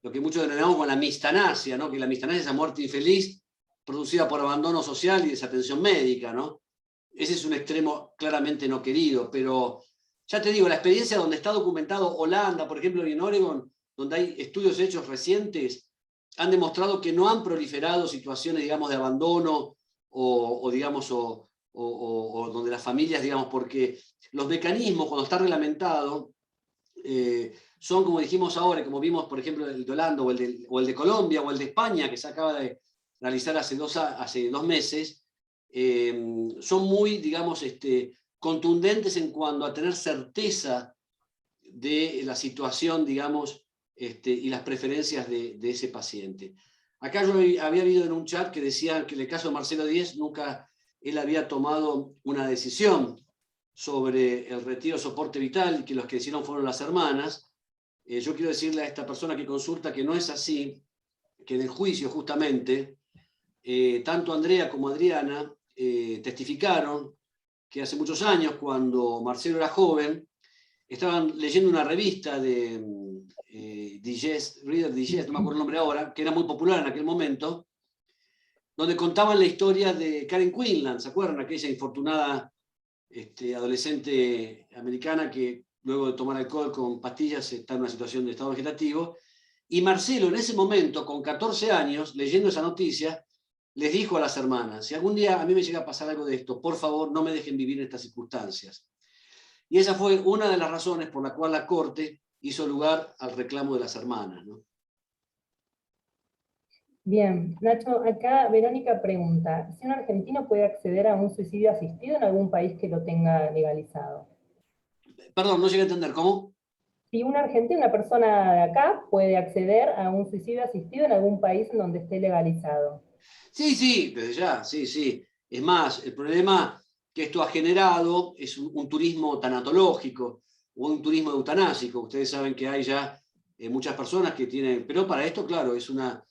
lo que muchos denominamos con la mistanasia, ¿no? Que la mistanasia es esa muerte infeliz producida por abandono social y desatención médica, ¿no? Ese es un extremo claramente no querido, pero ya te digo, la experiencia donde está documentado Holanda, por ejemplo, y en Oregon, donde hay estudios hechos recientes, han demostrado que no han proliferado situaciones, digamos, de abandono o donde las familias, digamos, porque los mecanismos, cuando está reglamentado, son, como dijimos ahora, como vimos, por ejemplo, el de Holanda o el de Colombia o el de España, que se acaba de realizar hace 2 meses, son muy, digamos, contundentes en cuanto a tener certeza de la situación, digamos, y las preferencias de ese paciente. Acá yo había habido en un chat que decían que en el caso de Marcelo Díez nunca él había tomado una decisión sobre el retiro de soporte vital y que los que hicieron fueron las hermanas. Yo quiero decirle a esta persona que consulta que no es así, que en el juicio justamente, tanto Andrea como Adriana testificaron que hace muchos años, cuando Marcelo era joven, estaban leyendo una revista de Reader Digest, no me acuerdo el nombre ahora, que era muy popular en aquel momento, donde contaban la historia de Karen Quinlan, ¿se acuerdan? Aquella infortunada adolescente americana que luego de tomar alcohol con pastillas está en una situación de estado vegetativo. Y Marcelo, en ese momento, con 14 años, leyendo esa noticia, les dijo a las hermanas: si algún día a mí me llega a pasar algo de esto, por favor, no me dejen vivir en estas circunstancias. Y esa fue una de las razones por la cual la Corte hizo lugar al reclamo de las hermanas, ¿no? Bien, Nacho, acá Verónica pregunta, ¿si un argentino puede acceder a un suicidio asistido en algún país que lo tenga legalizado? Perdón, no llegué a entender, ¿cómo? Si un argentino, una persona de acá, puede acceder a un suicidio asistido en algún país en donde esté legalizado. Sí, desde ya, sí. Es más, el problema que esto ha generado es un turismo tanatológico o un turismo eutanásico. Ustedes saben que hay ya muchas personas que tienen, pero para esto, claro, es una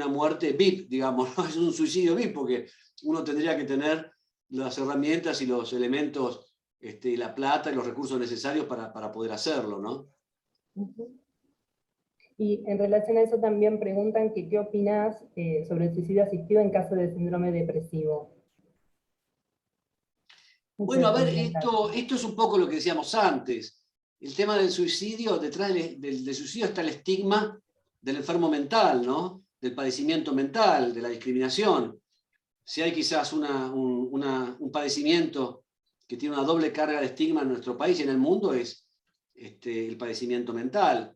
muerte VIP, digamos, ¿no? Es un suicidio VIP, porque uno tendría que tener las herramientas y los elementos, la plata y los recursos necesarios para poder hacerlo, ¿no? Y en relación a eso también preguntan que qué opinás sobre el suicidio asistido en caso de síndrome depresivo. Bueno, a ver, esto es un poco lo que decíamos antes. El tema del suicidio, detrás del suicidio está el estigma del enfermo mental, ¿no? Del padecimiento mental, de la discriminación. Si hay quizás un padecimiento que tiene una doble carga de estigma en nuestro país y en el mundo, es el padecimiento mental.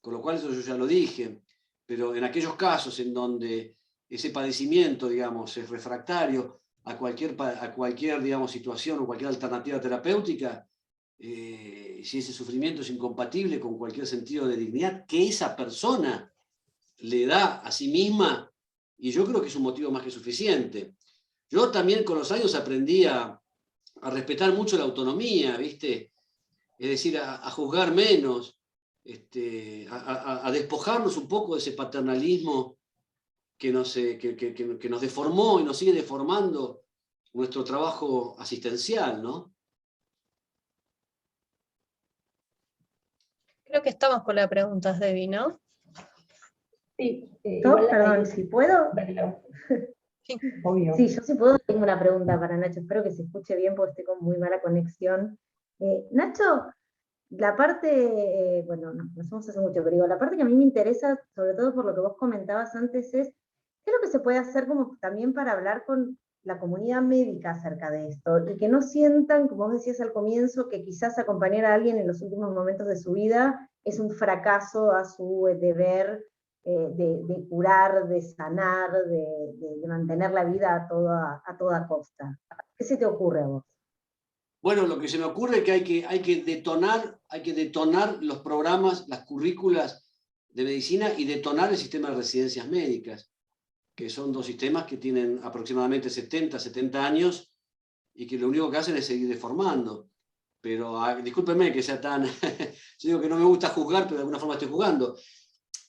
Con lo cual, eso yo ya lo dije. Pero en aquellos casos en donde ese padecimiento, digamos, es refractario a cualquier digamos, situación o cualquier alternativa terapéutica, si ese sufrimiento es incompatible con cualquier sentido de dignidad que esa persona le da a sí misma, y yo creo que es un motivo más que suficiente. Yo también con los años aprendí a respetar mucho la autonomía, ¿viste? Es decir, a juzgar menos, a despojarnos un poco de ese paternalismo que nos deformó y nos sigue deformando nuestro trabajo asistencial, ¿no? Creo que estamos con las preguntas, Debbie, ¿no? Sí, Perdón, si puedo. Dale, Lau. Sí. Obvio. Sí, yo sí puedo, tengo una pregunta para Nacho, espero que se escuche bien porque estoy con muy mala conexión. Nacho, la parte, bueno, nos somos hace mucho, pero digo, la parte que a mí me interesa, sobre todo por lo que vos comentabas antes, es qué es lo que se puede hacer como también para hablar con la comunidad médica acerca de esto, y que no sientan, como vos decías al comienzo, que quizás acompañar a alguien en los últimos momentos de su vida es un fracaso a su deber de curar, de sanar, de mantener la vida a toda costa. ¿Qué se te ocurre a vos? Bueno, lo que se me ocurre es que hay que detonar los programas, las currículas de medicina y detonar el sistema de residencias médicas, que son dos sistemas que tienen aproximadamente 70 años y que lo único que hacen es seguir deformando. Pero discúlpenme que sea tan... yo digo que no me gusta juzgar, pero de alguna forma estoy juzgando.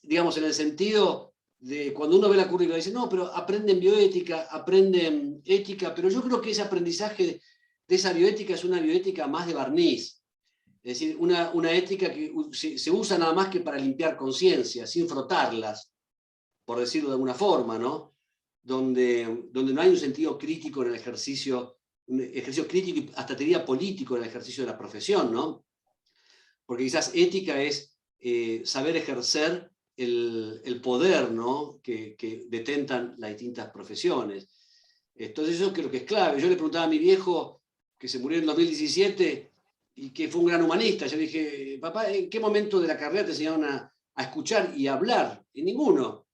Digamos, en el sentido de cuando uno ve la currícula y dice, no, pero aprenden bioética, aprenden ética, pero yo creo que ese aprendizaje de esa bioética es una bioética más de barniz. Es decir, una ética que se usa nada más que para limpiar conciencias, sin frotarlas, por decirlo de alguna forma, ¿no? Donde no hay un sentido crítico en el ejercicio, un ejercicio crítico y hasta te diría político en el ejercicio de la profesión, ¿no? Porque quizás ética es saber ejercer el poder, ¿no? que detentan las distintas profesiones. Entonces eso creo que es clave. Yo le preguntaba a mi viejo, que se murió en 2017, y que fue un gran humanista. Yo le dije, papá, ¿en qué momento de la carrera te enseñaron a escuchar y a hablar? En ninguno.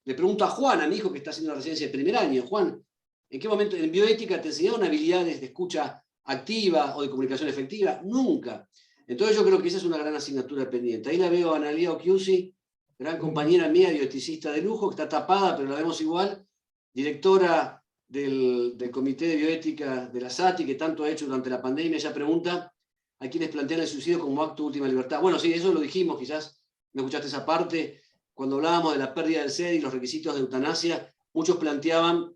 Le pregunto a Juan, a mi hijo que está haciendo la residencia de primer año, Juan, ¿en qué momento en bioética te enseñaron habilidades de escucha activa o de comunicación efectiva? Nunca. Entonces yo creo que esa es una gran asignatura pendiente. Ahí la veo a Analia Occhiusi, gran compañera mía, bioeticista de lujo, que está tapada, pero la vemos igual, directora del Comité de Bioética de la SATI, que tanto ha hecho durante la pandemia. Ella pregunta a quienes plantean el suicidio como acto de última libertad. Bueno, sí, eso lo dijimos, quizás no escuchaste esa parte, cuando hablábamos de la pérdida del ser y los requisitos de eutanasia, muchos planteaban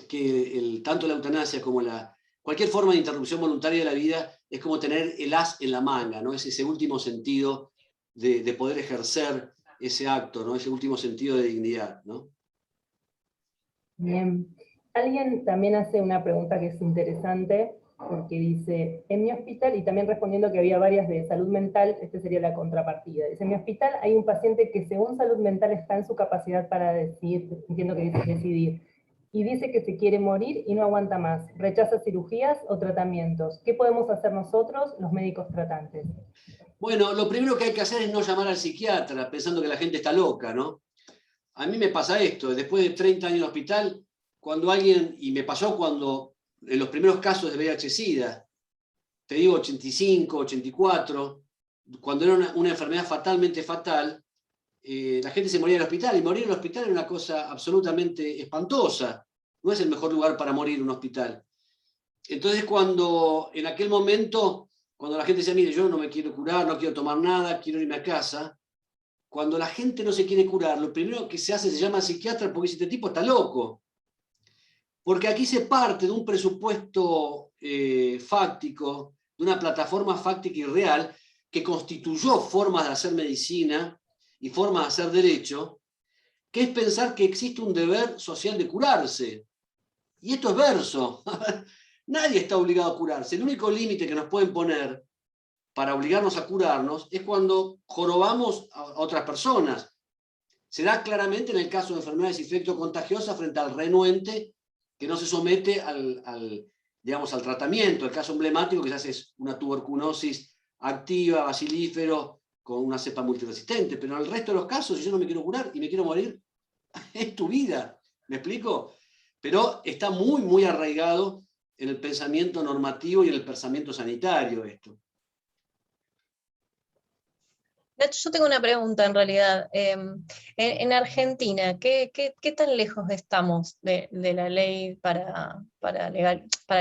que tanto la eutanasia como cualquier forma de interrupción voluntaria de la vida es como tener el as en la manga, ¿no? Es ese último sentido de poder ejercer ese acto, ¿no? Ese último sentido de dignidad, ¿no? Bien. Alguien también hace una pregunta que es interesante, porque dice, en mi hospital, y también respondiendo que había varias de salud mental, esta sería la contrapartida. Dice, en mi hospital hay un paciente que según salud mental está en su capacidad para decidir, entiendo que dice decidir, y dice que se quiere morir y no aguanta más, rechaza cirugías o tratamientos. ¿Qué podemos hacer nosotros, los médicos tratantes? Bueno, lo primero que hay que hacer es no llamar al psiquiatra pensando que la gente está loca, ¿no? A mí me pasa esto, después de 30 años en el hospital, cuando alguien, y me pasó cuando en los primeros casos de VIH-Sida, te digo 85, 84, cuando era una enfermedad fatalmente fatal, la gente se moría en el hospital, y morir en el hospital era una cosa absolutamente espantosa. No es el mejor lugar para morir en un hospital. Entonces, en aquel momento, cuando la gente decía, mire, yo no me quiero curar, no quiero tomar nada, quiero irme a casa, cuando la gente no se quiere curar, lo primero que se hace se llama psiquiatra porque dice, este tipo está loco. Porque aquí se parte de un presupuesto fáctico, de una plataforma fáctica y real, que constituyó formas de hacer medicina y formas de hacer derecho, que es pensar que existe un deber social de curarse. Y esto es verso. Nadie está obligado a curarse. El único límite que nos pueden poner para obligarnos a curarnos es cuando jorobamos a otras personas. Se da claramente en el caso de enfermedades infectocontagiosas frente al renuente que no se somete al tratamiento. El caso emblemático quizás es una tuberculosis activa, bacilífero, con una cepa multiresistente, pero en el resto de los casos, si yo no me quiero curar y me quiero morir, es tu vida, ¿me explico? Pero está muy, muy arraigado en el pensamiento normativo y en el pensamiento sanitario esto. Nacho, yo tengo una pregunta en realidad. En Argentina, ¿qué tan lejos estamos de la ley para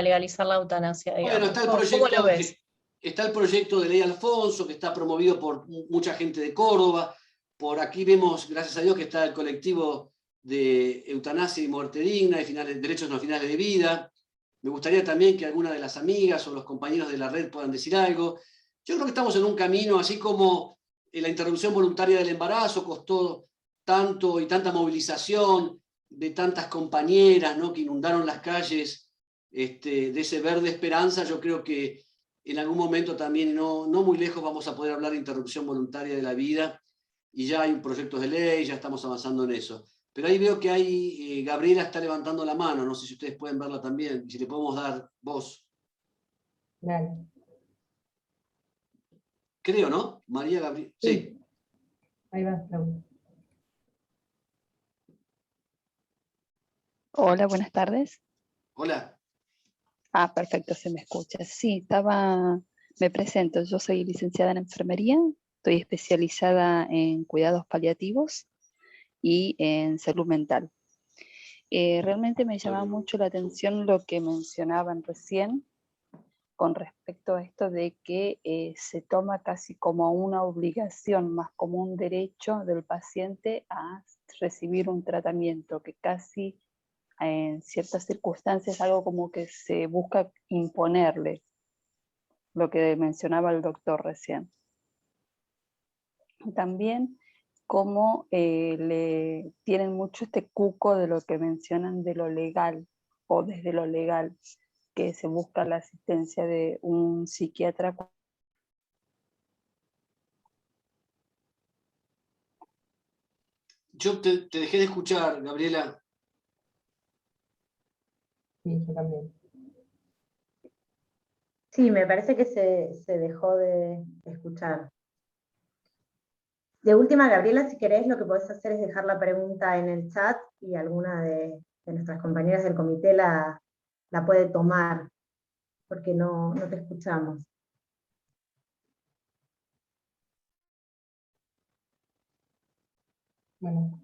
legalizar la eutanasia? Digamos? Bueno, ¿Cómo lo ves? Está el proyecto de ley Alfonso, que está promovido por mucha gente de Córdoba. Por aquí vemos, gracias a Dios, que está el colectivo de eutanasia y muerte digna, y derechos no finales de vida. Me gustaría también que alguna de las amigas o los compañeros de la red puedan decir algo. Yo creo que estamos en un camino, así como la interrupción voluntaria del embarazo costó tanto y tanta movilización de tantas compañeras, ¿no?, que inundaron las calles de ese verde esperanza. Yo creo que en algún momento también, no muy lejos, vamos a poder hablar de interrupción voluntaria de la vida, y ya hay proyectos de ley, ya estamos avanzando en eso. Pero ahí veo que hay, Gabriela está levantando la mano, no sé si ustedes pueden verla también, y si le podemos dar voz. Dale. Creo, ¿no? María Gabriela. Sí. Ahí va, Laura. Hola, buenas tardes. Hola. Ah, perfecto, se me escucha. Sí, me presento, yo soy licenciada en enfermería, estoy especializada en cuidados paliativos y en salud mental. Realmente me llama mucho la atención lo que mencionaban recién con respecto a esto de que se toma casi como una obligación, más como un derecho del paciente a recibir un tratamiento, que casi en ciertas circunstancias algo como que se busca imponerle, lo que mencionaba el doctor recién. También como le tienen mucho este cuco de lo que mencionan de lo legal, o desde lo legal, que se busca la asistencia de un psiquiatra. Yo te dejé de escuchar, Gabriela. Sí, yo también. Sí, me parece que se dejó de escuchar. De última, Gabriela, si querés, lo que podés hacer es dejar la pregunta en el chat y alguna de nuestras compañeras del comité la puede tomar, porque no te escuchamos. Bueno.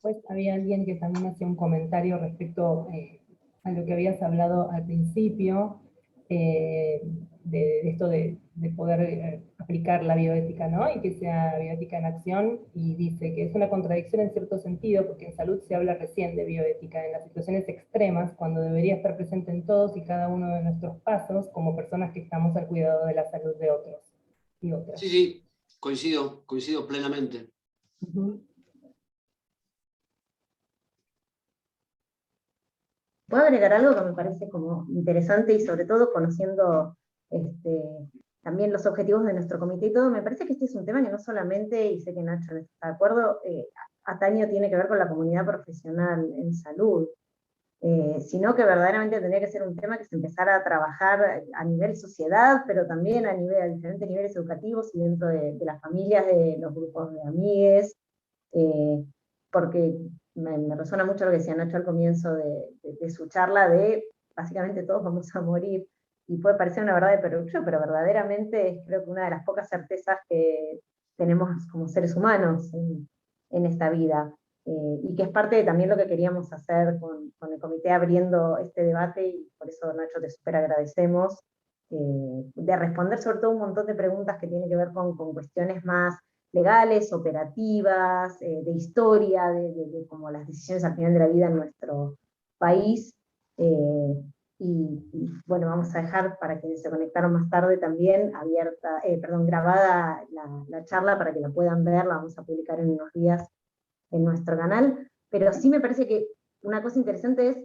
Pues había alguien que también hacía un comentario respecto a lo que habías hablado al principio, de esto de poder aplicar la bioética, ¿no? Y que sea bioética en acción, y dice que es una contradicción en cierto sentido, porque en salud se habla recién de bioética en las situaciones extremas, cuando debería estar presente en todos y cada uno de nuestros pasos como personas que estamos al cuidado de la salud de otros y otras. Sí, sí, coincido plenamente. Uh-huh. Puedo agregar algo que me parece como interesante, y sobre todo conociendo también los objetivos de nuestro comité y todo. Me parece que este es un tema que no solamente, y sé que Nacho está de acuerdo, atañe tiene que ver con la comunidad profesional en salud, sino que verdaderamente tendría que ser un tema que se empezara a trabajar a nivel sociedad, pero también a diferentes niveles educativos y dentro de las familias, de los grupos de amigues, porque me resuena mucho lo que decía Nacho al comienzo de su charla, de básicamente todos vamos a morir, y puede parecer una verdad de perogrullo, pero verdaderamente es, creo que, una de las pocas certezas que tenemos como seres humanos en esta vida, y que es parte de también lo que queríamos hacer con el comité, abriendo este debate, y por eso, Nacho, te súper agradecemos, de responder sobre todo un montón de preguntas que tienen que ver con cuestiones más legales, operativas, de historia, de como las decisiones al final de la vida en nuestro país. Y bueno, vamos a dejar, para quienes se conectaron más tarde también, grabada la charla para que la puedan ver. La vamos a publicar en unos días en nuestro canal. Pero sí me parece que una cosa interesante es,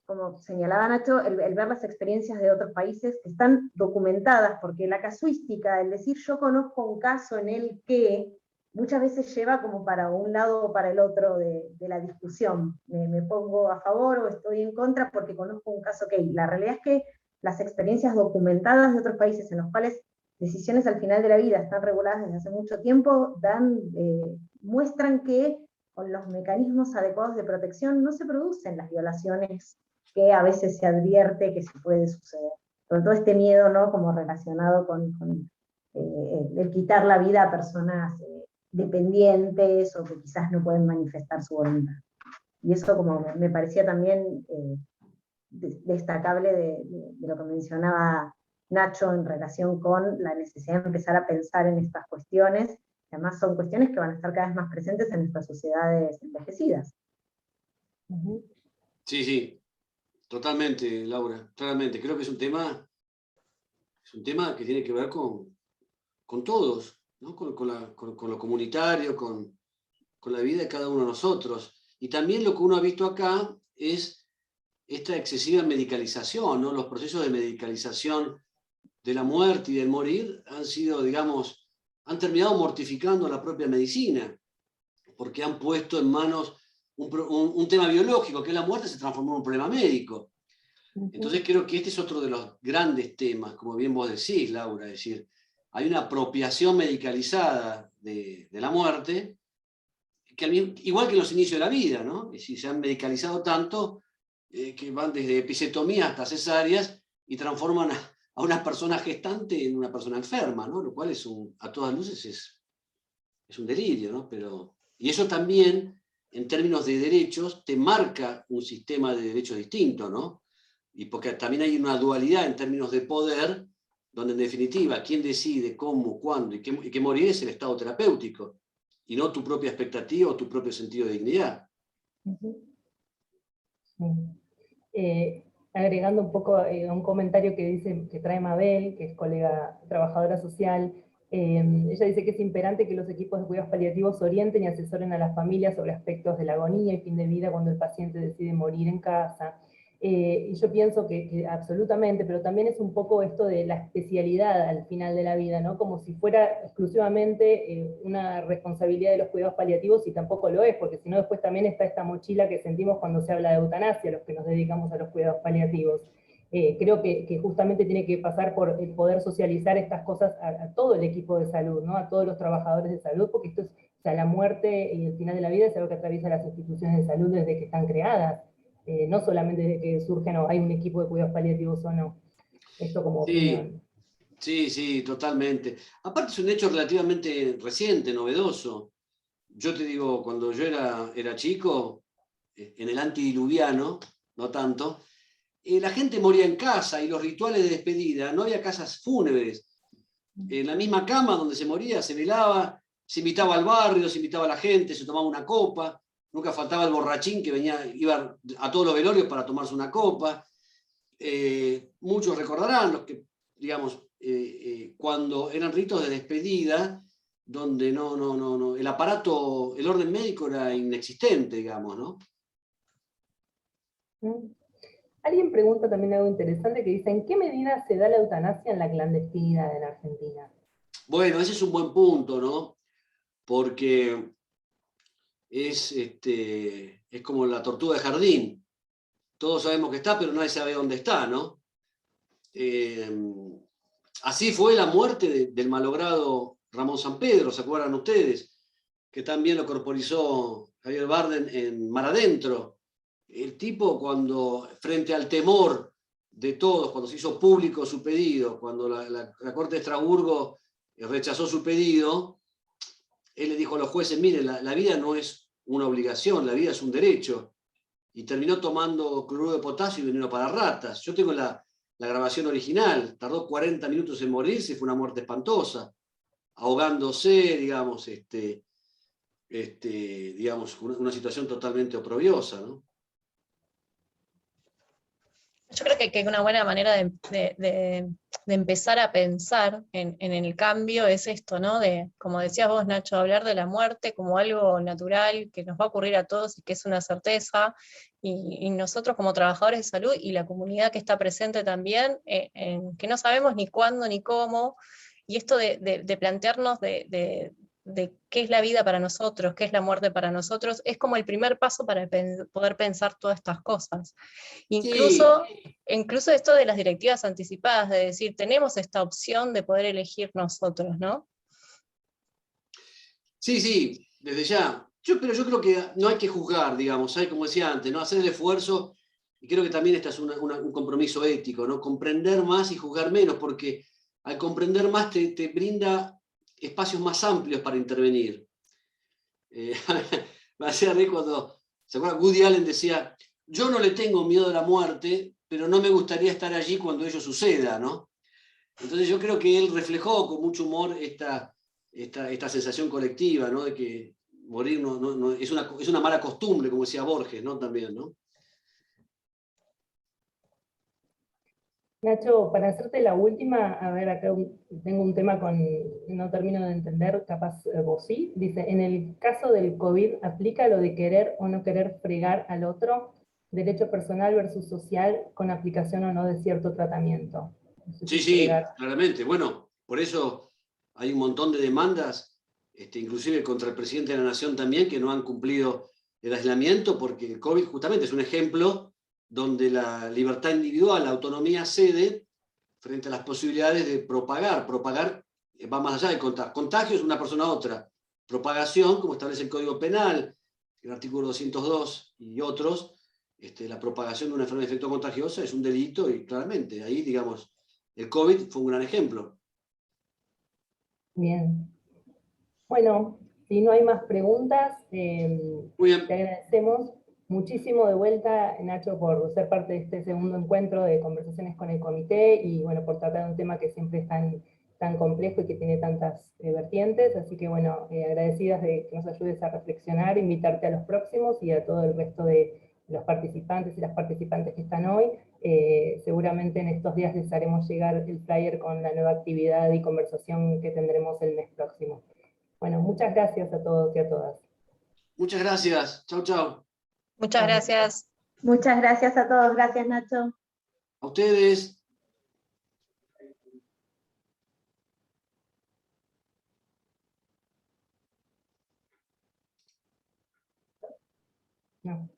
como señalaba Nacho, el ver las experiencias de otros países que están documentadas, porque la casuística, el decir yo conozco un caso en el que, muchas veces lleva como para un lado o para el otro de la discusión. Me pongo a favor o estoy en contra porque conozco un caso que... La realidad es que las experiencias documentadas de otros países en los cuales decisiones al final de la vida están reguladas desde hace mucho tiempo, muestran que con los mecanismos adecuados de protección no se producen las violaciones que a veces se advierte que se puede suceder. Con todo este miedo, ¿no?, como relacionado con el quitar la vida a personas dependientes o que quizás no pueden manifestar su voluntad. Y eso, como me parecía también destacable de lo que mencionaba Nacho en relación con la necesidad de empezar a pensar en estas cuestiones, que además son cuestiones que van a estar cada vez más presentes en nuestras sociedades envejecidas. Sí, sí, Totalmente, Laura, claramente. Creo que es un tema que tiene que ver con todos, ¿no? Con lo comunitario, con la vida de cada uno de nosotros. Y también lo que uno ha visto acá es esta excesiva medicalización, ¿no? Los procesos de medicalización de la muerte y del morir han sido, digamos, han terminado mortificando la propia medicina, porque han puesto en manos un tema biológico, que es la muerte, se transformó en un problema médico. Entonces creo que este es otro de los grandes temas, como bien vos decís, Laura, es decir, hay una apropiación medicalizada de la muerte, igual que en los inicios de la vida, ¿no? Es decir, se han medicalizado tanto que van desde episiotomía hasta cesáreas y transforman a una persona gestante en una persona enferma, ¿no? Lo cual a todas luces es un delirio, ¿no? Y eso también, en términos de derechos, te marca un sistema de derechos distinto, ¿no? Y porque también hay una dualidad en términos de poder, donde en definitiva quien decide cómo, cuándo y qué morir es el estado terapéutico, y no tu propia expectativa o tu propio sentido de dignidad. Agregando un poco un comentario que trae Mabel, que es colega trabajadora social, ella dice que es imperante que los equipos de cuidados paliativos orienten y asesoren a las familias sobre aspectos de la agonía y fin de vida cuando el paciente decide morir en casa. Y yo pienso que absolutamente, pero también es un poco esto de la especialidad al final de la vida, ¿no? Como si fuera exclusivamente una responsabilidad de los cuidados paliativos, y tampoco lo es, porque si no después también está esta mochila que sentimos cuando se habla de eutanasia, los que nos dedicamos a los cuidados paliativos. Creo que justamente tiene que pasar por el poder socializar estas cosas a todo el equipo de salud, ¿no? A todos los trabajadores de salud, porque esto es, o sea, la muerte y el final de la vida es algo que atraviesa las instituciones de salud desde que están creadas. No solamente desde que surgen o hay un equipo de cuidados paliativos o no. Esto como opinión. Sí, totalmente. Aparte es un hecho relativamente reciente, novedoso. Yo te digo, cuando yo era chico, en el antidiluviano, no tanto, la gente moría en casa y los rituales de despedida, no había casas fúnebres. En la misma cama donde se moría, se velaba, se invitaba al barrio, se invitaba a la gente, se tomaba una copa. Nunca faltaba el borrachín que iba a todos los velorios para tomarse una copa. Muchos recordarán, los que, digamos, cuando eran ritos de despedida, donde el aparato, el orden médico era inexistente, digamos, ¿no? Alguien pregunta también algo interesante que dice, ¿en qué medida se da la eutanasia en la clandestinidad en Argentina? Bueno, ese es un buen punto, ¿no? Porque es como la tortuga de jardín. Todos sabemos que está, pero nadie sabe dónde está, ¿no? Así fue la muerte del malogrado Ramón Sampedro, ¿se acuerdan ustedes? Que también lo corporizó Javier Bardem en Mar Adentro. El tipo, cuando, frente al temor de todos, cuando se hizo público su pedido, cuando la Corte de Estrasburgo rechazó su pedido, él le dijo a los jueces, miren, la vida no es una obligación, la vida es un derecho. Y terminó tomando cloruro de potasio y veneno para ratas. Yo tengo la grabación original, tardó 40 minutos en morirse, fue una muerte espantosa, ahogándose, digamos, digamos, una situación totalmente oprobiosa, ¿no? Yo creo que una buena manera de empezar a pensar en el cambio es esto, ¿no? Como decías vos, Nacho, hablar de la muerte como algo natural, que nos va a ocurrir a todos y que es una certeza, y nosotros como trabajadores de salud y la comunidad que está presente también, que no sabemos ni cuándo ni cómo, y esto de plantearnos de qué es la vida para nosotros, qué es la muerte para nosotros, es como el primer paso para poder pensar todas estas cosas. Incluso esto de las directivas anticipadas, de decir, tenemos esta opción de poder elegir nosotros, ¿no? Sí, desde ya. Pero yo creo que no hay que juzgar, digamos, hay, como decía antes, ¿no? Hacer el esfuerzo, y creo que también este es un compromiso ético, ¿no? Comprender más y juzgar menos, porque al comprender más te brinda espacios más amplios para intervenir. Me hacía reír cuando, ¿se acuerdan? Woody Allen decía, yo no le tengo miedo a la muerte, pero no me gustaría estar allí cuando ello suceda, ¿no? Entonces yo creo que él reflejó con mucho humor esta sensación colectiva, ¿no? De que morir es una mala costumbre, como decía Borges, ¿no? También, ¿no? Nacho, para hacerte la última, a ver, acá tengo un tema con, no termino de entender, capaz vos sí. Dice, en el caso del COVID, ¿aplica lo de querer o no querer fregar al otro? Derecho personal versus social, con aplicación o no de cierto tratamiento. No sé Sí, si sí, fregar. claramente. Bueno, por eso hay un montón de demandas, inclusive contra el presidente de la Nación también, que no han cumplido el aislamiento, porque el COVID justamente es un ejemplo donde la libertad individual, la autonomía cede frente a las posibilidades de propagar. Propagar va más allá de contagio, es una persona a otra. Propagación, como establece el Código Penal, el artículo 202 y otros, la propagación de una enfermedad de efecto contagiosa es un delito y claramente ahí, digamos, el COVID fue un gran ejemplo. Bien. Bueno, si no hay más preguntas, Muy bien. te agradecemos muchísimo de vuelta, Nacho, por ser parte de este segundo encuentro de conversaciones con el comité y bueno, por tratar un tema que siempre es tan complejo y que tiene tantas vertientes. Así que bueno, agradecidas de que nos ayudes a reflexionar, invitarte a los próximos y a todo el resto de los participantes y las participantes que están hoy. Seguramente en estos días les haremos llegar el flyer con la nueva actividad y conversación que tendremos el mes próximo. Bueno, muchas gracias a todos y a todas. Muchas gracias. Chau, chau. Muchas gracias. Muchas gracias a todos, gracias Nacho. A ustedes. No.